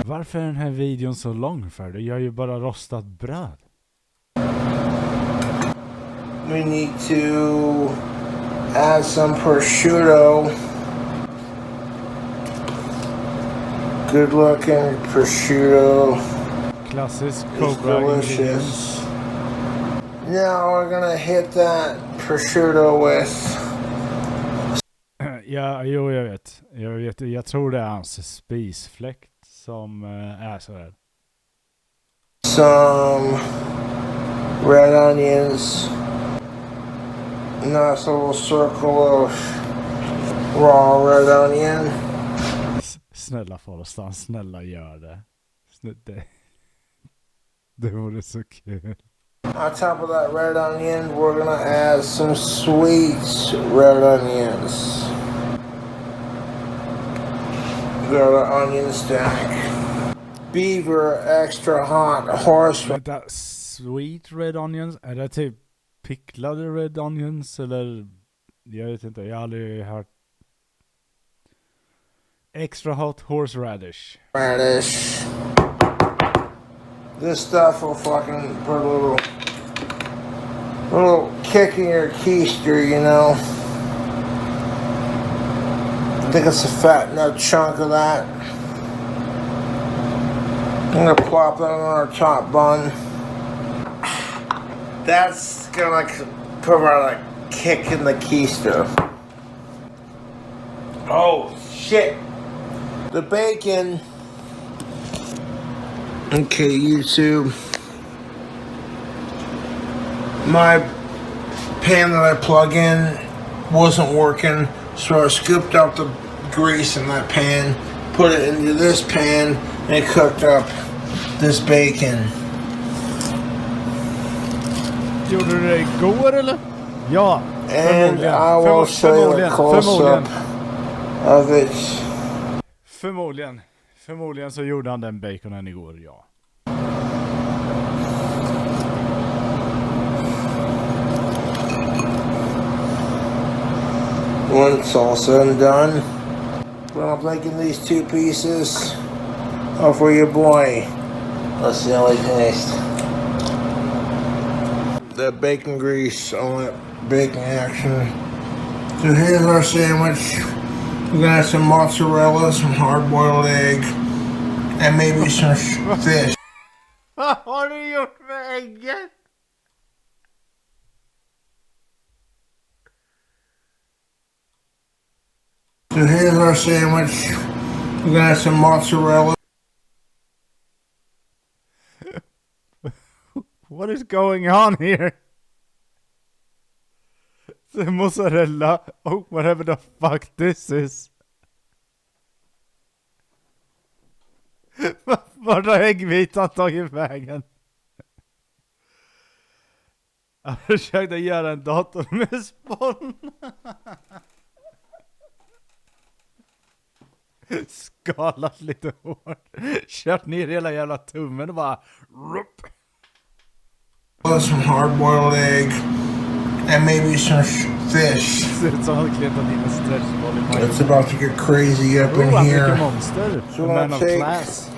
Varför är den här videon så lång för? Det gör ju bara rostat bröd. We need to add some prosciutto. Good looking prosciutto. Klassisk It's Cobra ingredients. delicious. Now we're gonna hit that prosciutto with Ja, jo jag vet. Jag tror det är hans spisfläkt som är så här. some red onions. Nice little circle of raw red onion. Snälla Forrestan, snälla gör det. Det vore så kul. On top of that red onion, we're gonna add some sweet red onions. Got an onion stack. Beaver extra hot horse. Vänta, sweet red onions? Är det typ picklade red onions eller? Jag vet inte, jag har aldrig hört. Extra hot horseradish. Radish. This stuff will fucking put a little kick in your keister, you know. I think it's a fat enough chunk of that. I'm gonna plop that on our top bun. That's gonna provide a kick in the keister. Oh shit! The bacon. Okay, YouTube. My pan that I plug in wasn't working, so I scooped out the grease in that pan, put it into this pan, and cooked up this bacon. Gjorde du det igår eller? Ja, And I will show you a close-up of it. Förmodligen så gjorde han den baconen igår, ja. When it's all said and done, when I'm making these 2 pieces, for your boy. Let's see how they taste. That bacon grease, all that bacon action. So here's our sandwich. We got some mozzarella, some hard-boiled egg, and maybe some fish. Vad har du gjort med ägget? So here's our sandwich. We got some mozzarella. What is going on here? The mozzarella. Oh, whatever the fuck this is. Vart har äggvitan tagit vägen? Jag försökte göra en dator med spån. Skalat lite hårt. Kört ner hela jävla tummen och bara... Some hard-boiled egg. And maybe some fish. Ser som att kletat in en stretchboll i magen. It's about to get crazy up in here. Monster. So A man I'll of take class.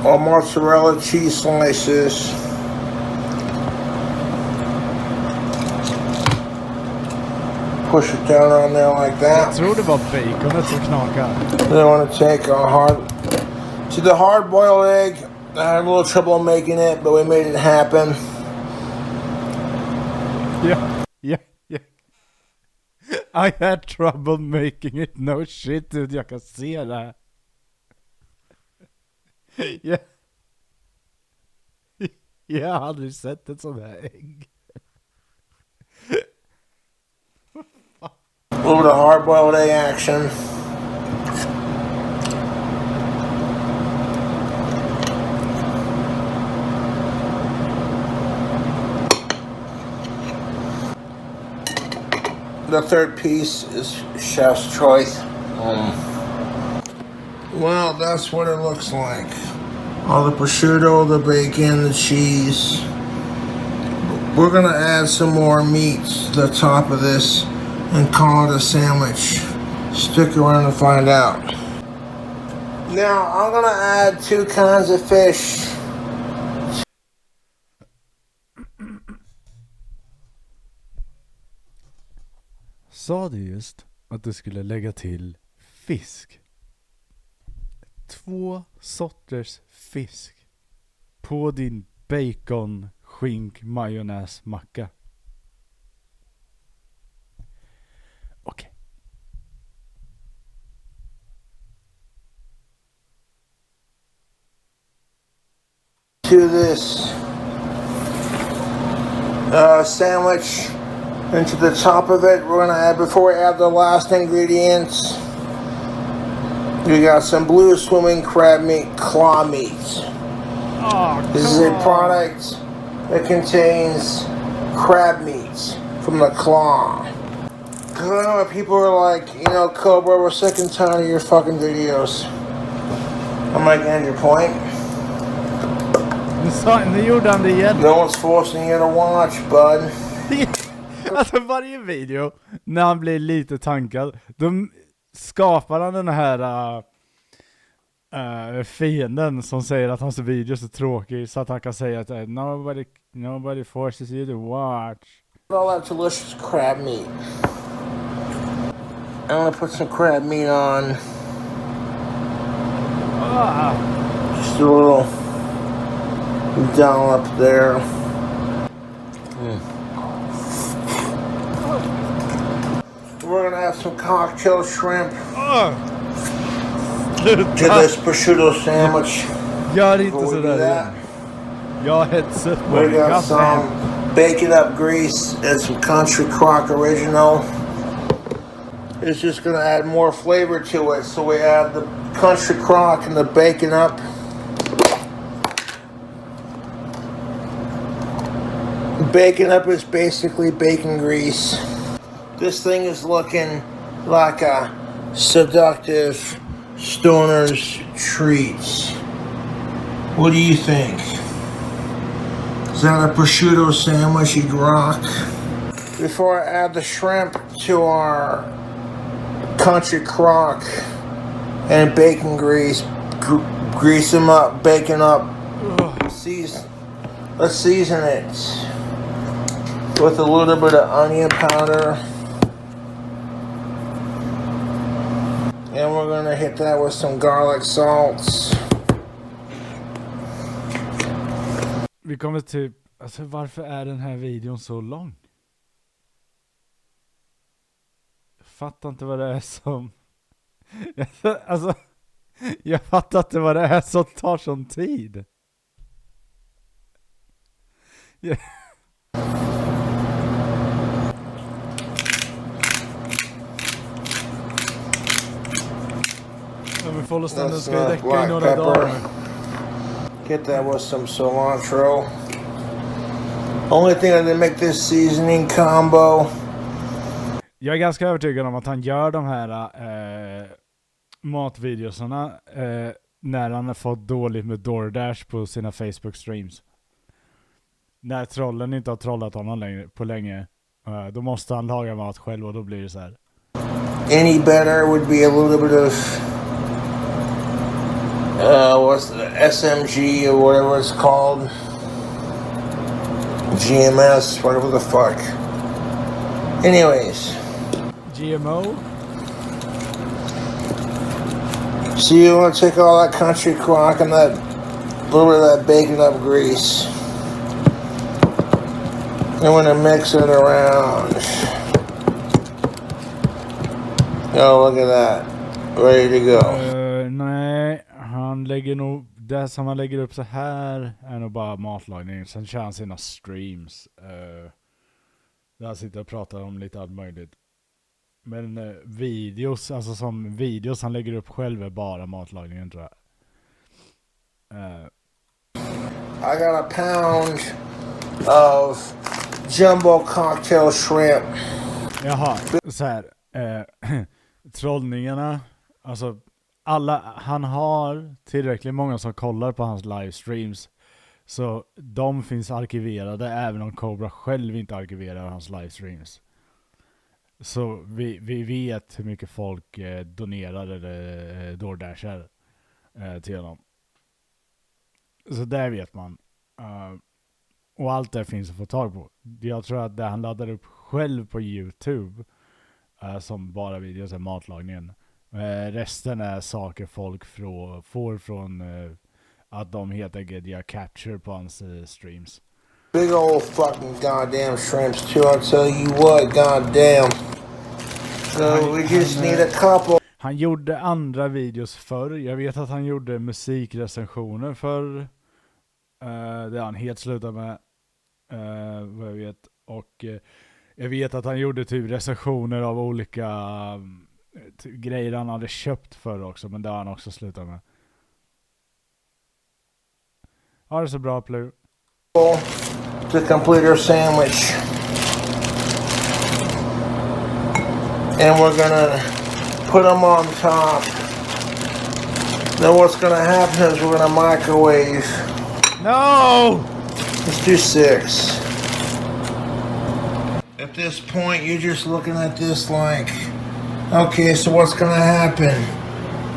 all mozzarella cheese slices. Push it down on there like that. Jag tror det var baconet som knakar. Then I want to take the hard-boiled egg. I had a little trouble making it, but we made it happen. Yeah. I had trouble making it. No shit, dude. Jag kan se det här. Yeah. Jag har aldrig sett ett sånt här ägg. A little bit of hard-boiled egg action. The third piece is chef's choice. Well, that's what it looks like. All the prosciutto, the bacon, the cheese. We're gonna add some more meat to the top of this and call it a sandwich. Stick around and find out. Now, I'm gonna add 2 kinds of fish. Sa du just att du skulle lägga till fisk? 2 sorters fisk på din bacon, skink, majonnäs, macka. Okej. To this sandwich. And to the top of it, we're gonna add, before we add the last ingredients, we got some blue swimming crab meat, claw meat. Oh, this is a product that contains crab meat from the claw. Cause I know people are like, you know, Cobra, we're sick and tired of your fucking videos. I'm like, and your point? Nu gjorde han det igen. No one's forcing you to watch, bud. Alltså varje video när han blir lite tankad, då skapar han den här fienden som säger att hans video är så tråkig så att han kan säga att nobody forces you to watch. All that delicious crab meat. I'm gonna put some crab meat on. Just a little dollop there. We're gonna have some cocktail shrimp to this prosciutto sandwich. Gör inte sådär. Jag hetsar på we got some bacon up grease and some country crock original. It's just gonna add more flavor to it, so we add the country crock and the bacon up. Bacon up is basically bacon grease. This thing is looking like a seductive stoner's treat. What do you think? Is that a prosciutto sandwich you'd rock? Before I add the shrimp to our country crock and bacon grease, grease them up, bacon up. Let's season it with a little bit of onion powder. And we're gonna hit that with some garlic salts. Vi kommer typ, alltså varför är den här videon så lång? Jag fattar inte vad det är som... Alltså, jag fattar inte vad det är som tar sån tid. Yeah. Om vi får hålla stånden ska ju räcka i några dagar. Get that with some cilantro. Only thing I didn't make this seasoning combo. Jag är ganska övertygad om att han gör de här matvideosarna när han har fått dåligt med DoorDash på sina Facebook streams. När trollen inte har trollat honom på länge, då måste han laga mat själv och då blir det så här. Any better would be a little bit of what's the SMG or whatever it's called, GMS, whatever the fuck. Anyways, GMO. So you want to take all that country crock and that little bit of that bacon up grease. I'm gonna mix it around. Oh, look at that. Ready to go. Nej, han lägger nog... Det som han lägger upp så här är nog bara matlagning. Sen kör han sina streams. Där han sitter och pratar om lite allt möjligt. Men videos, alltså som videos han lägger upp själv är bara matlagningen, tror jag. I got a pound of jumbo cocktail shrimp. Jaha, så här. Trollningarna, alltså han har tillräckligt många som kollar på hans livestreams, så de finns arkiverade även om Cobra själv inte arkiverar hans livestreams. Så vi vet hur mycket folk donerar eller DoorDashar till honom. Så där vet man. Och allt det finns att få tag på. Jag tror att det han laddar upp själv på YouTube som bara videos är matlagningen. Resten är saker folk får från att de heter Gedia Capture på hans streams. Big old fucking goddamn shrimps too, I'll tell you what, goddamn. So we just need a couple. Han gjorde andra videos förr. Jag vet att han gjorde musikrecensioner förr. Det har han helt slutat med. Vad jag vet. Och jag vet att han gjorde typ recensioner av olika grejer han hade köpt förr också. Men det har han också slutat med. Ja, det är så bra, Plu. To complete our sandwich. And we're gonna put them on top. Then what's gonna happen is we're gonna microwave. No! Let's do 6. At this point, you're just looking at this like, okay, so what's gonna happen?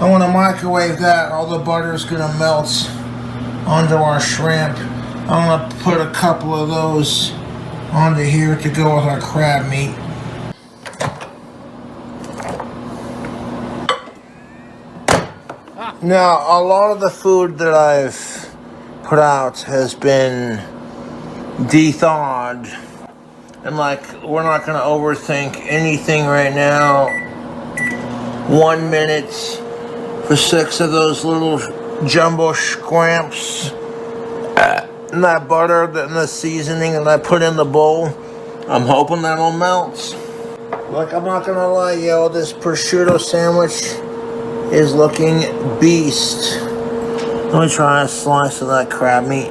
I wanna microwave that. All the butter's gonna melt onto our shrimp. I'm gonna put a couple of those onto here to go with our crab meat. Now, a lot of the food that I've put out has been de-thawed. And like, we're not gonna overthink anything right now. 1 minute for 6 of those little jumbo scramps. And that butter and the seasoning that I put in the bowl, I'm hoping that'll melt. Like, I'm not gonna lie, yo, this prosciutto sandwich is looking beast. Let me try a slice of that crab meat.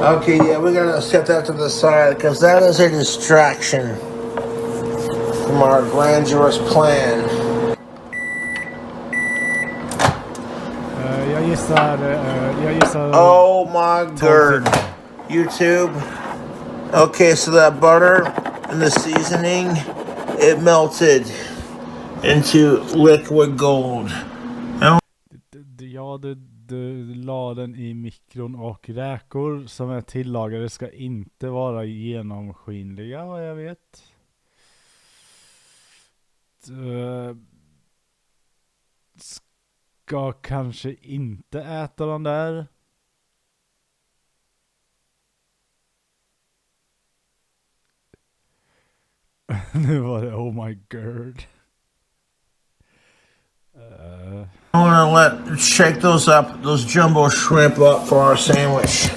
Okay, yeah, we're gonna set that to the side because that is a distraction from our grandiose plan. Jag gissar... Oh my god. YouTube. Okay, so that butter and the seasoning, it melted into liquid gold. Ja, du la den i mikron och räkor som är tillagade ska inte vara genomskinliga, vad jag vet. Ska kanske inte äta den där. Nu var det oh my god. I'm gonna shake those jumbo shrimp up for our sandwich.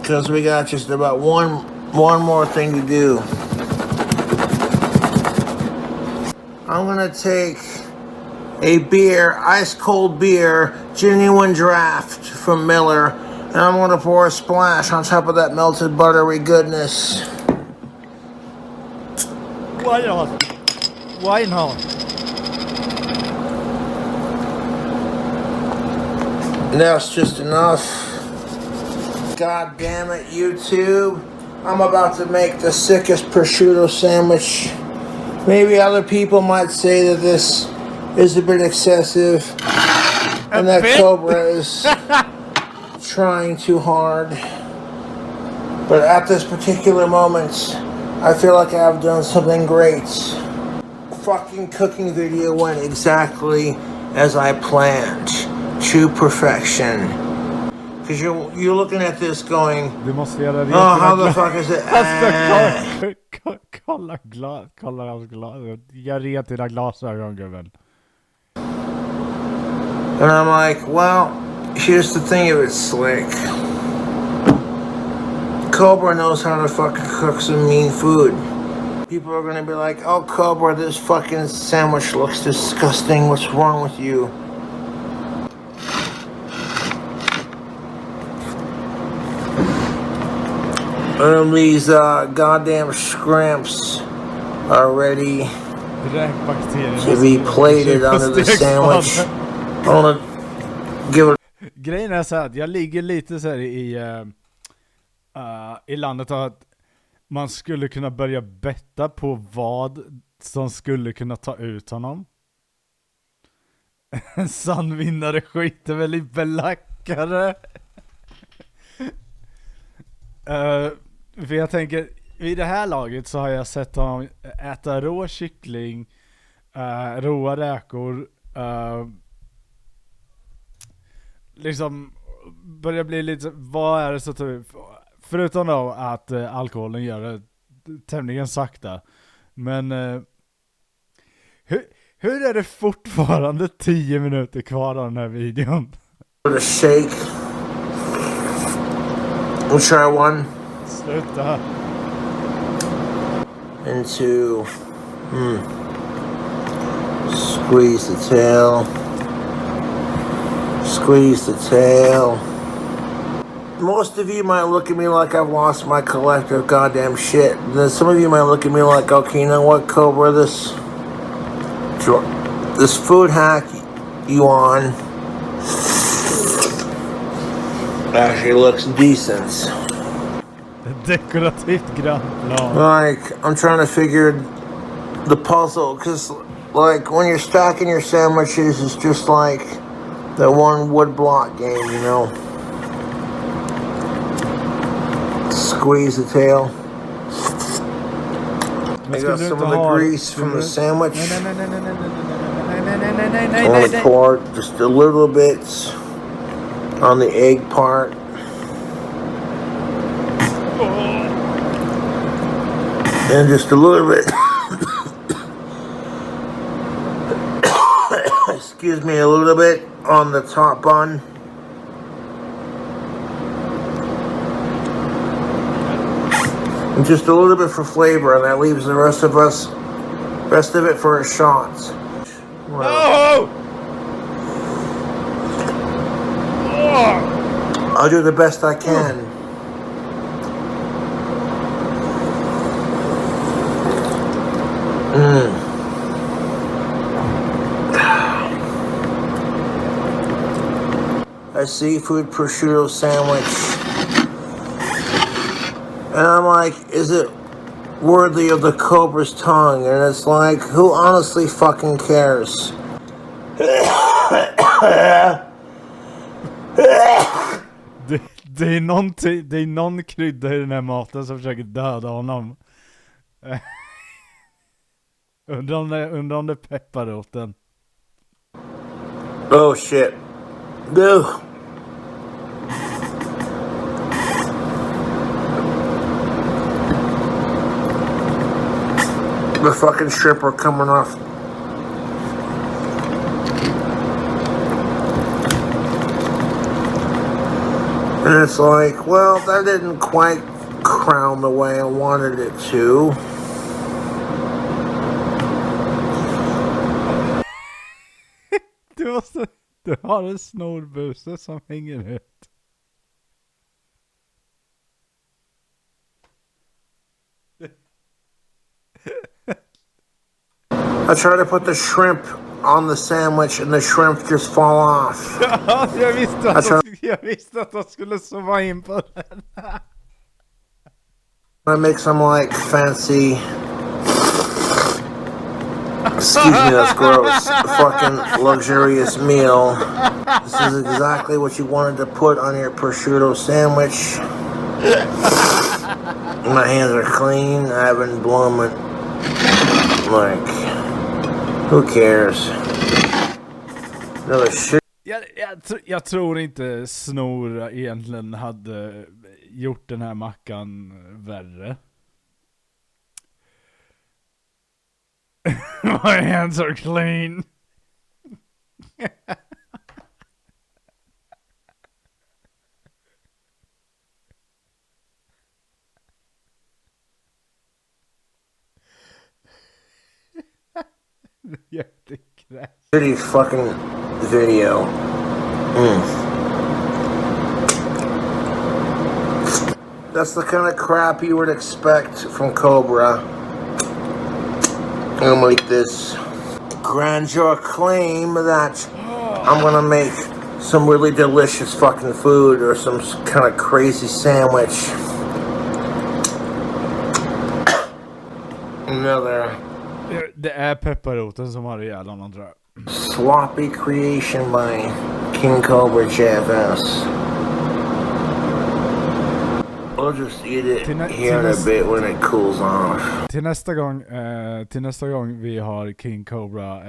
Because we got just about one more thing to do. I'm gonna take a beer, ice cold beer, genuine draft from Miller, and I'm gonna pour a splash on top of that melted buttery goodness. Why not? Why not? That's just enough. God damn it, YouTube. I'm about to make the sickest prosciutto sandwich. Maybe other people might say that this is a bit excessive and that Cobra is trying too hard. But at this particular moment, I feel like I've done something great. Fucking cooking video went exactly as I planned. To perfection. Because you're looking at this going, oh, how the fuck is it? Kolla hans glas. Gör rent dina glasögon, gubben. And I'm like, well, here's the thing of it, Slick. Cobra knows how to fucking cook some mean food. People are gonna be like, oh, Cobra, this fucking sandwich looks disgusting. What's wrong with you? These goddamn shrimps are ready to be plated under the sandwich. I wanna give it. Grejen är så att jag ligger lite så här i landet att man skulle kunna börja betta på vad som skulle kunna ta ut honom. En sann vinnare skiter väl i belackare. För jag tänker, i det här laget så har jag sett honom äta rå kyckling, råa räkor, liksom börjar bli lite, vad är det så typ, förutom då att alkoholen gör det tämligen sakta, men hur är det fortfarande 10 minuter kvar av den här videon? Shake. We'll try one. Sluta. Into squeeze the tail. Squeeze the tail. Most of you might look at me like I've lost my collective goddamn shit. Then some of you might look at me like, okay, you know what, Cobra, this food hack you on actually looks decent. Dekorativt grannplan. Like, I'm trying to figure the puzzle, because, like, when you're stacking your sandwiches, it's just like that one wood block game, you know? Squeeze the tail. I got some of the grease from the sandwich. I want to pour just a little bit on the egg part. And just a little bit, excuse me, a little bit on the top bun. And just a little bit for flavor, and that leaves the rest of it for a shot. No! I'll do the best I can. A seafood prosciutto sandwich. And I'm like, is it worthy of the Cobra's tongue? And it's like, who honestly fucking cares? Det är någon krydda i den här maten som försöker döda honom. Undrar om det är pepparroten. Oh shit. No. The fucking shrimp are coming off. And it's like, well, that didn't quite crown the way I wanted it to. Du har en snorbuse som hänger ut. I try to put the shrimp on the sandwich and the shrimp just fall off. Ja, jag visste att de skulle zooma in på den. I make some like fancy, excuse me, that's gross, fucking luxurious meal. This is exactly what you wanted to put on your prosciutto sandwich. My hands are clean. I haven't blown my, like, who cares? Another shit. Jag tror inte Snor egentligen hade gjort den här mackan värre. My hands are clean. Shitty fucking video. That's the kind of crap you would expect from Cobra. I'm gonna make this grandeur claim that I'm gonna make some really delicious fucking food or some kind of crazy sandwich. Another Det är pepparroten som har ihjäl honom, tror jag. sloppy creation by KingCobraJFS. I'll just eat it here in a bit when it cools off. Till nästa gång vi har King Cobra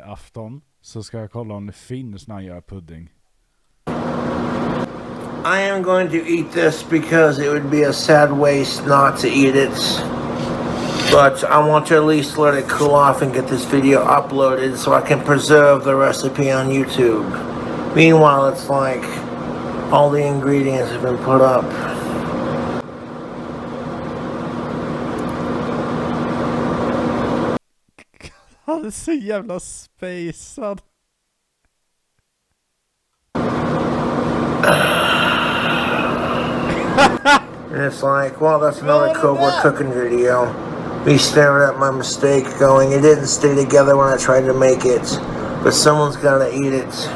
afton så ska jag kolla om det finns när han gör pudding. I am going to eat this because it would be a sad waste not to eat it. But I want to at least let it cool off and get this video uploaded so I can preserve the recipe on YouTube. Meanwhile, it's like all the ingredients have been put up. Han är så jävla spacad. And it's like, well, that's another Cobra cooking video. Me staring at my mistake going, it didn't stay together when I tried to make it. But someone's gotta eat it.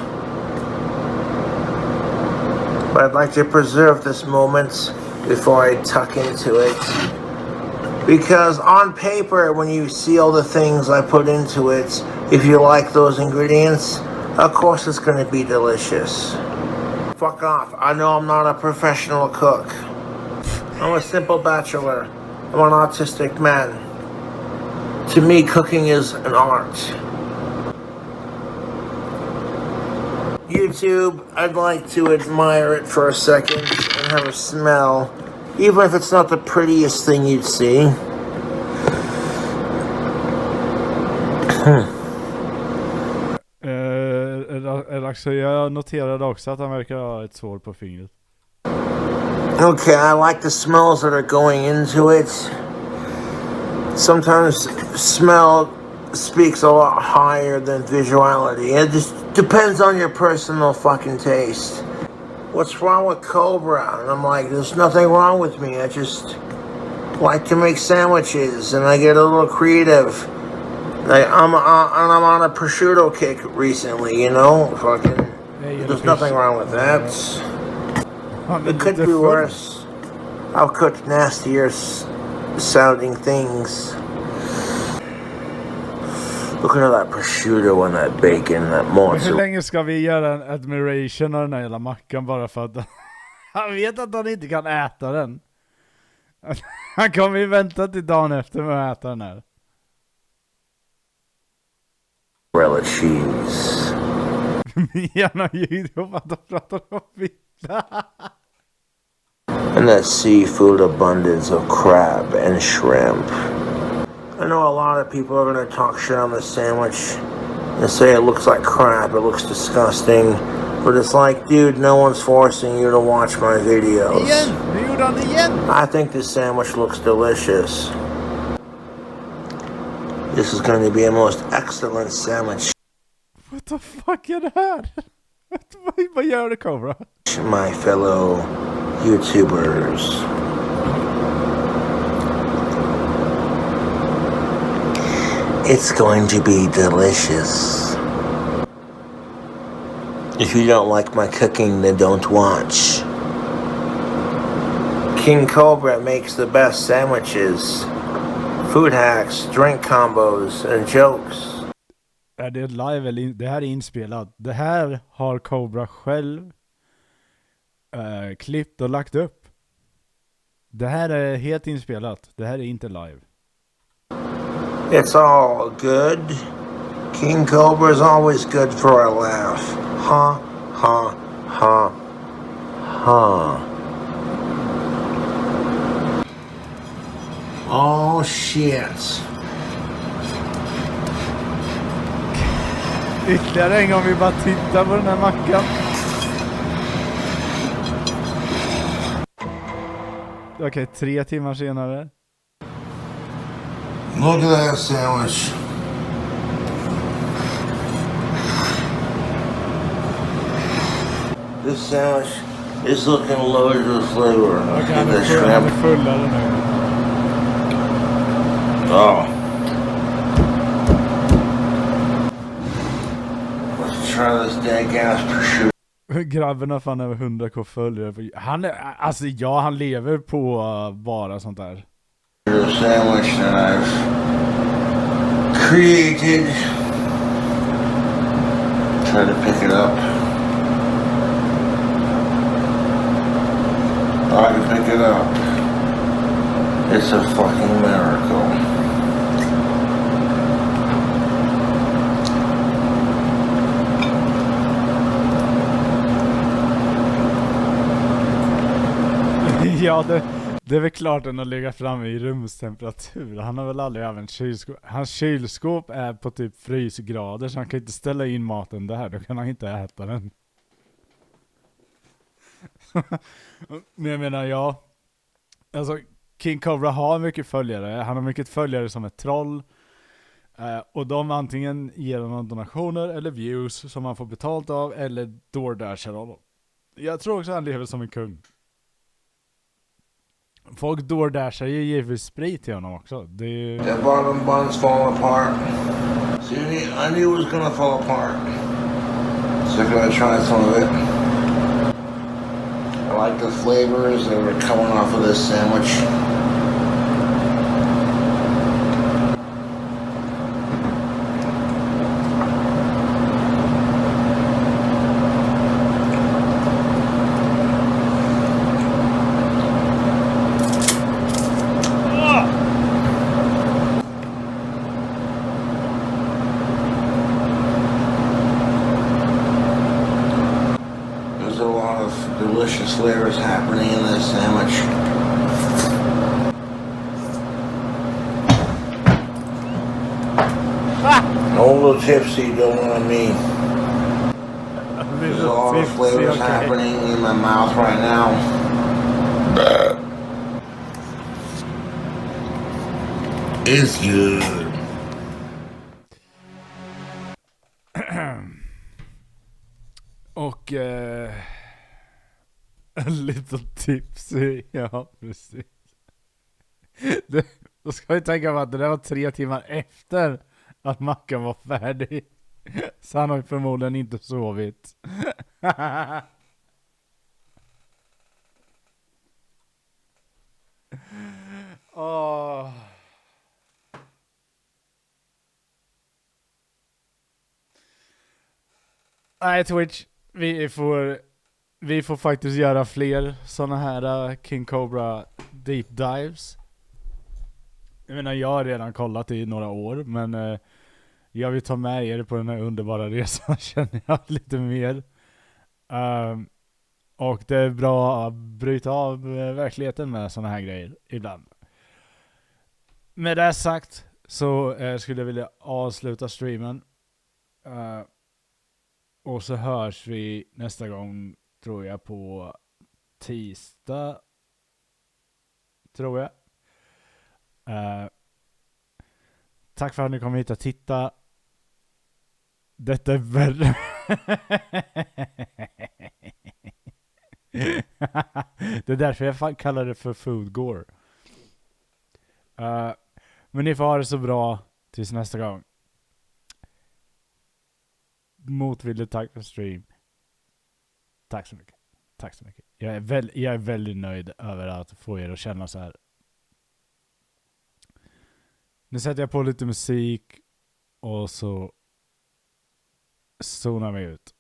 But I'd like to preserve this moment before I tuck into it. Because on paper, when you see all the things I put into it, if you like those ingredients, of course it's gonna be delicious. Fuck off. I know I'm not a professional cook. I'm a simple bachelor. I'm an autistic man. To me, cooking is an art. YouTube, I'd like to admire it for a second and have a smell, even if it's not the prettiest thing you'd see. Jag noterade också att han verkar ha ett sår på fingret. Okay, I like the smells that are going into it. Sometimes smell speaks a lot higher than visuality. It just depends on your personal fucking taste. What's wrong with Cobra? And I'm like, there's nothing wrong with me. I just like to make sandwiches and I get a little creative. Like, I'm on a prosciutto kick recently, you know? Fucking, there's nothing wrong with that. It could be worse. I've cooked nastier sounding things. Look at that prosciutto and that bacon, that mozzarella. Hur länge ska vi göra en admiration av den här jävla mackan bara för att han vet att han inte kan äta den? Han kommer ju vänta till dagen efter med att äta den här. Cheese. Gärna ljud och att de pratar om vita. And that seafood abundance of crab and shrimp. I know a lot of people are going to talk shit on this sandwich and say it looks like crap, it looks disgusting. But it's like, dude, no one's forcing you to watch my videos. Igen! Nu gjorde han det igen! I think this sandwich looks delicious. This is going to be a most excellent sandwich. What the fuck är det här? Vad gör det, Cobra? My fellow YouTubers. It's going to be delicious. If you don't like my cooking, then don't watch. King Cobra makes the best sandwiches, food hacks, drink combos, and jokes. Är det live eller det här är inspelat? Det här har Cobra själv klippt och lagt upp. Det här är helt inspelat. Det här är inte live. It's all good. King Cobra is always good for a laugh. Ha, ha, ha, ha. Oh shit. Ytterligare en gång vi bara tittar på den här mackan. Okej, 3 timmar senare. Look at that sandwich. This sandwich is looking loaded with flavor. Okej, han är fullare nu. Oh. Let's try this dead-gas prosciutto. Grabben har fan över 100k följare. Han är, alltså ja, han lever på bara sånt där. Sandwich that I've created. Try to pick it up. I can pick it up. It's a fucking miracle. Ja, det är väl klart den har legat framme i rumstemperatur. Han har väl aldrig använt kylskåp. Hans kylskåp är på typ frysgrader, så han kan inte ställa in maten där. Då kan han inte äta den. Men jag menar, ja. Alltså, King Cobra har mycket följare. Han har mycket följare som ett troll. Och de antingen ger honom donationer eller views som han får betalt av, eller DoorDashar honom. Jag tror också han lever som en kung. Folk DoorDashar ju givetvis sprit till honom också. Det är ju... The bottom bun's falling apart. See, I knew it was gonna fall apart. So I'm gonna try some of it. I like the flavors that were coming off of this sandwich. Delicious flavors happening in this sandwich. A little tipsy, don't want me. There's a lot of flavors happening in my mouth right now. It's good. Och lite tips. Ja, precis. Då ska vi tänka på att det där var 3 timmar efter att mackan var färdig. Så han har ju förmodligen inte sovit. Åh. Nej, Twitch. Vi får faktiskt göra fler såna här King Cobra deep dives. Jag menar, jag har redan kollat i några år, men jag vill ta med er på den här underbara resan, känner jag lite mer. Och det är bra att bryta av verkligheten med såna här grejer ibland. Med det sagt så skulle jag vilja avsluta streamen. Och så hörs vi nästa gång, tror jag, på tisdag. Tror jag. Tack för att ni kom hit och titta. Detta är värre. Det är därför jag kallar det för food gore. Men ni får ha det så bra tills nästa gång. Motvilligt tack för stream. Tack så mycket. Tack så mycket. Jag är väldigt nöjd över att få er att känna så här. Nu sätter jag på lite musik och så zonar vi ut.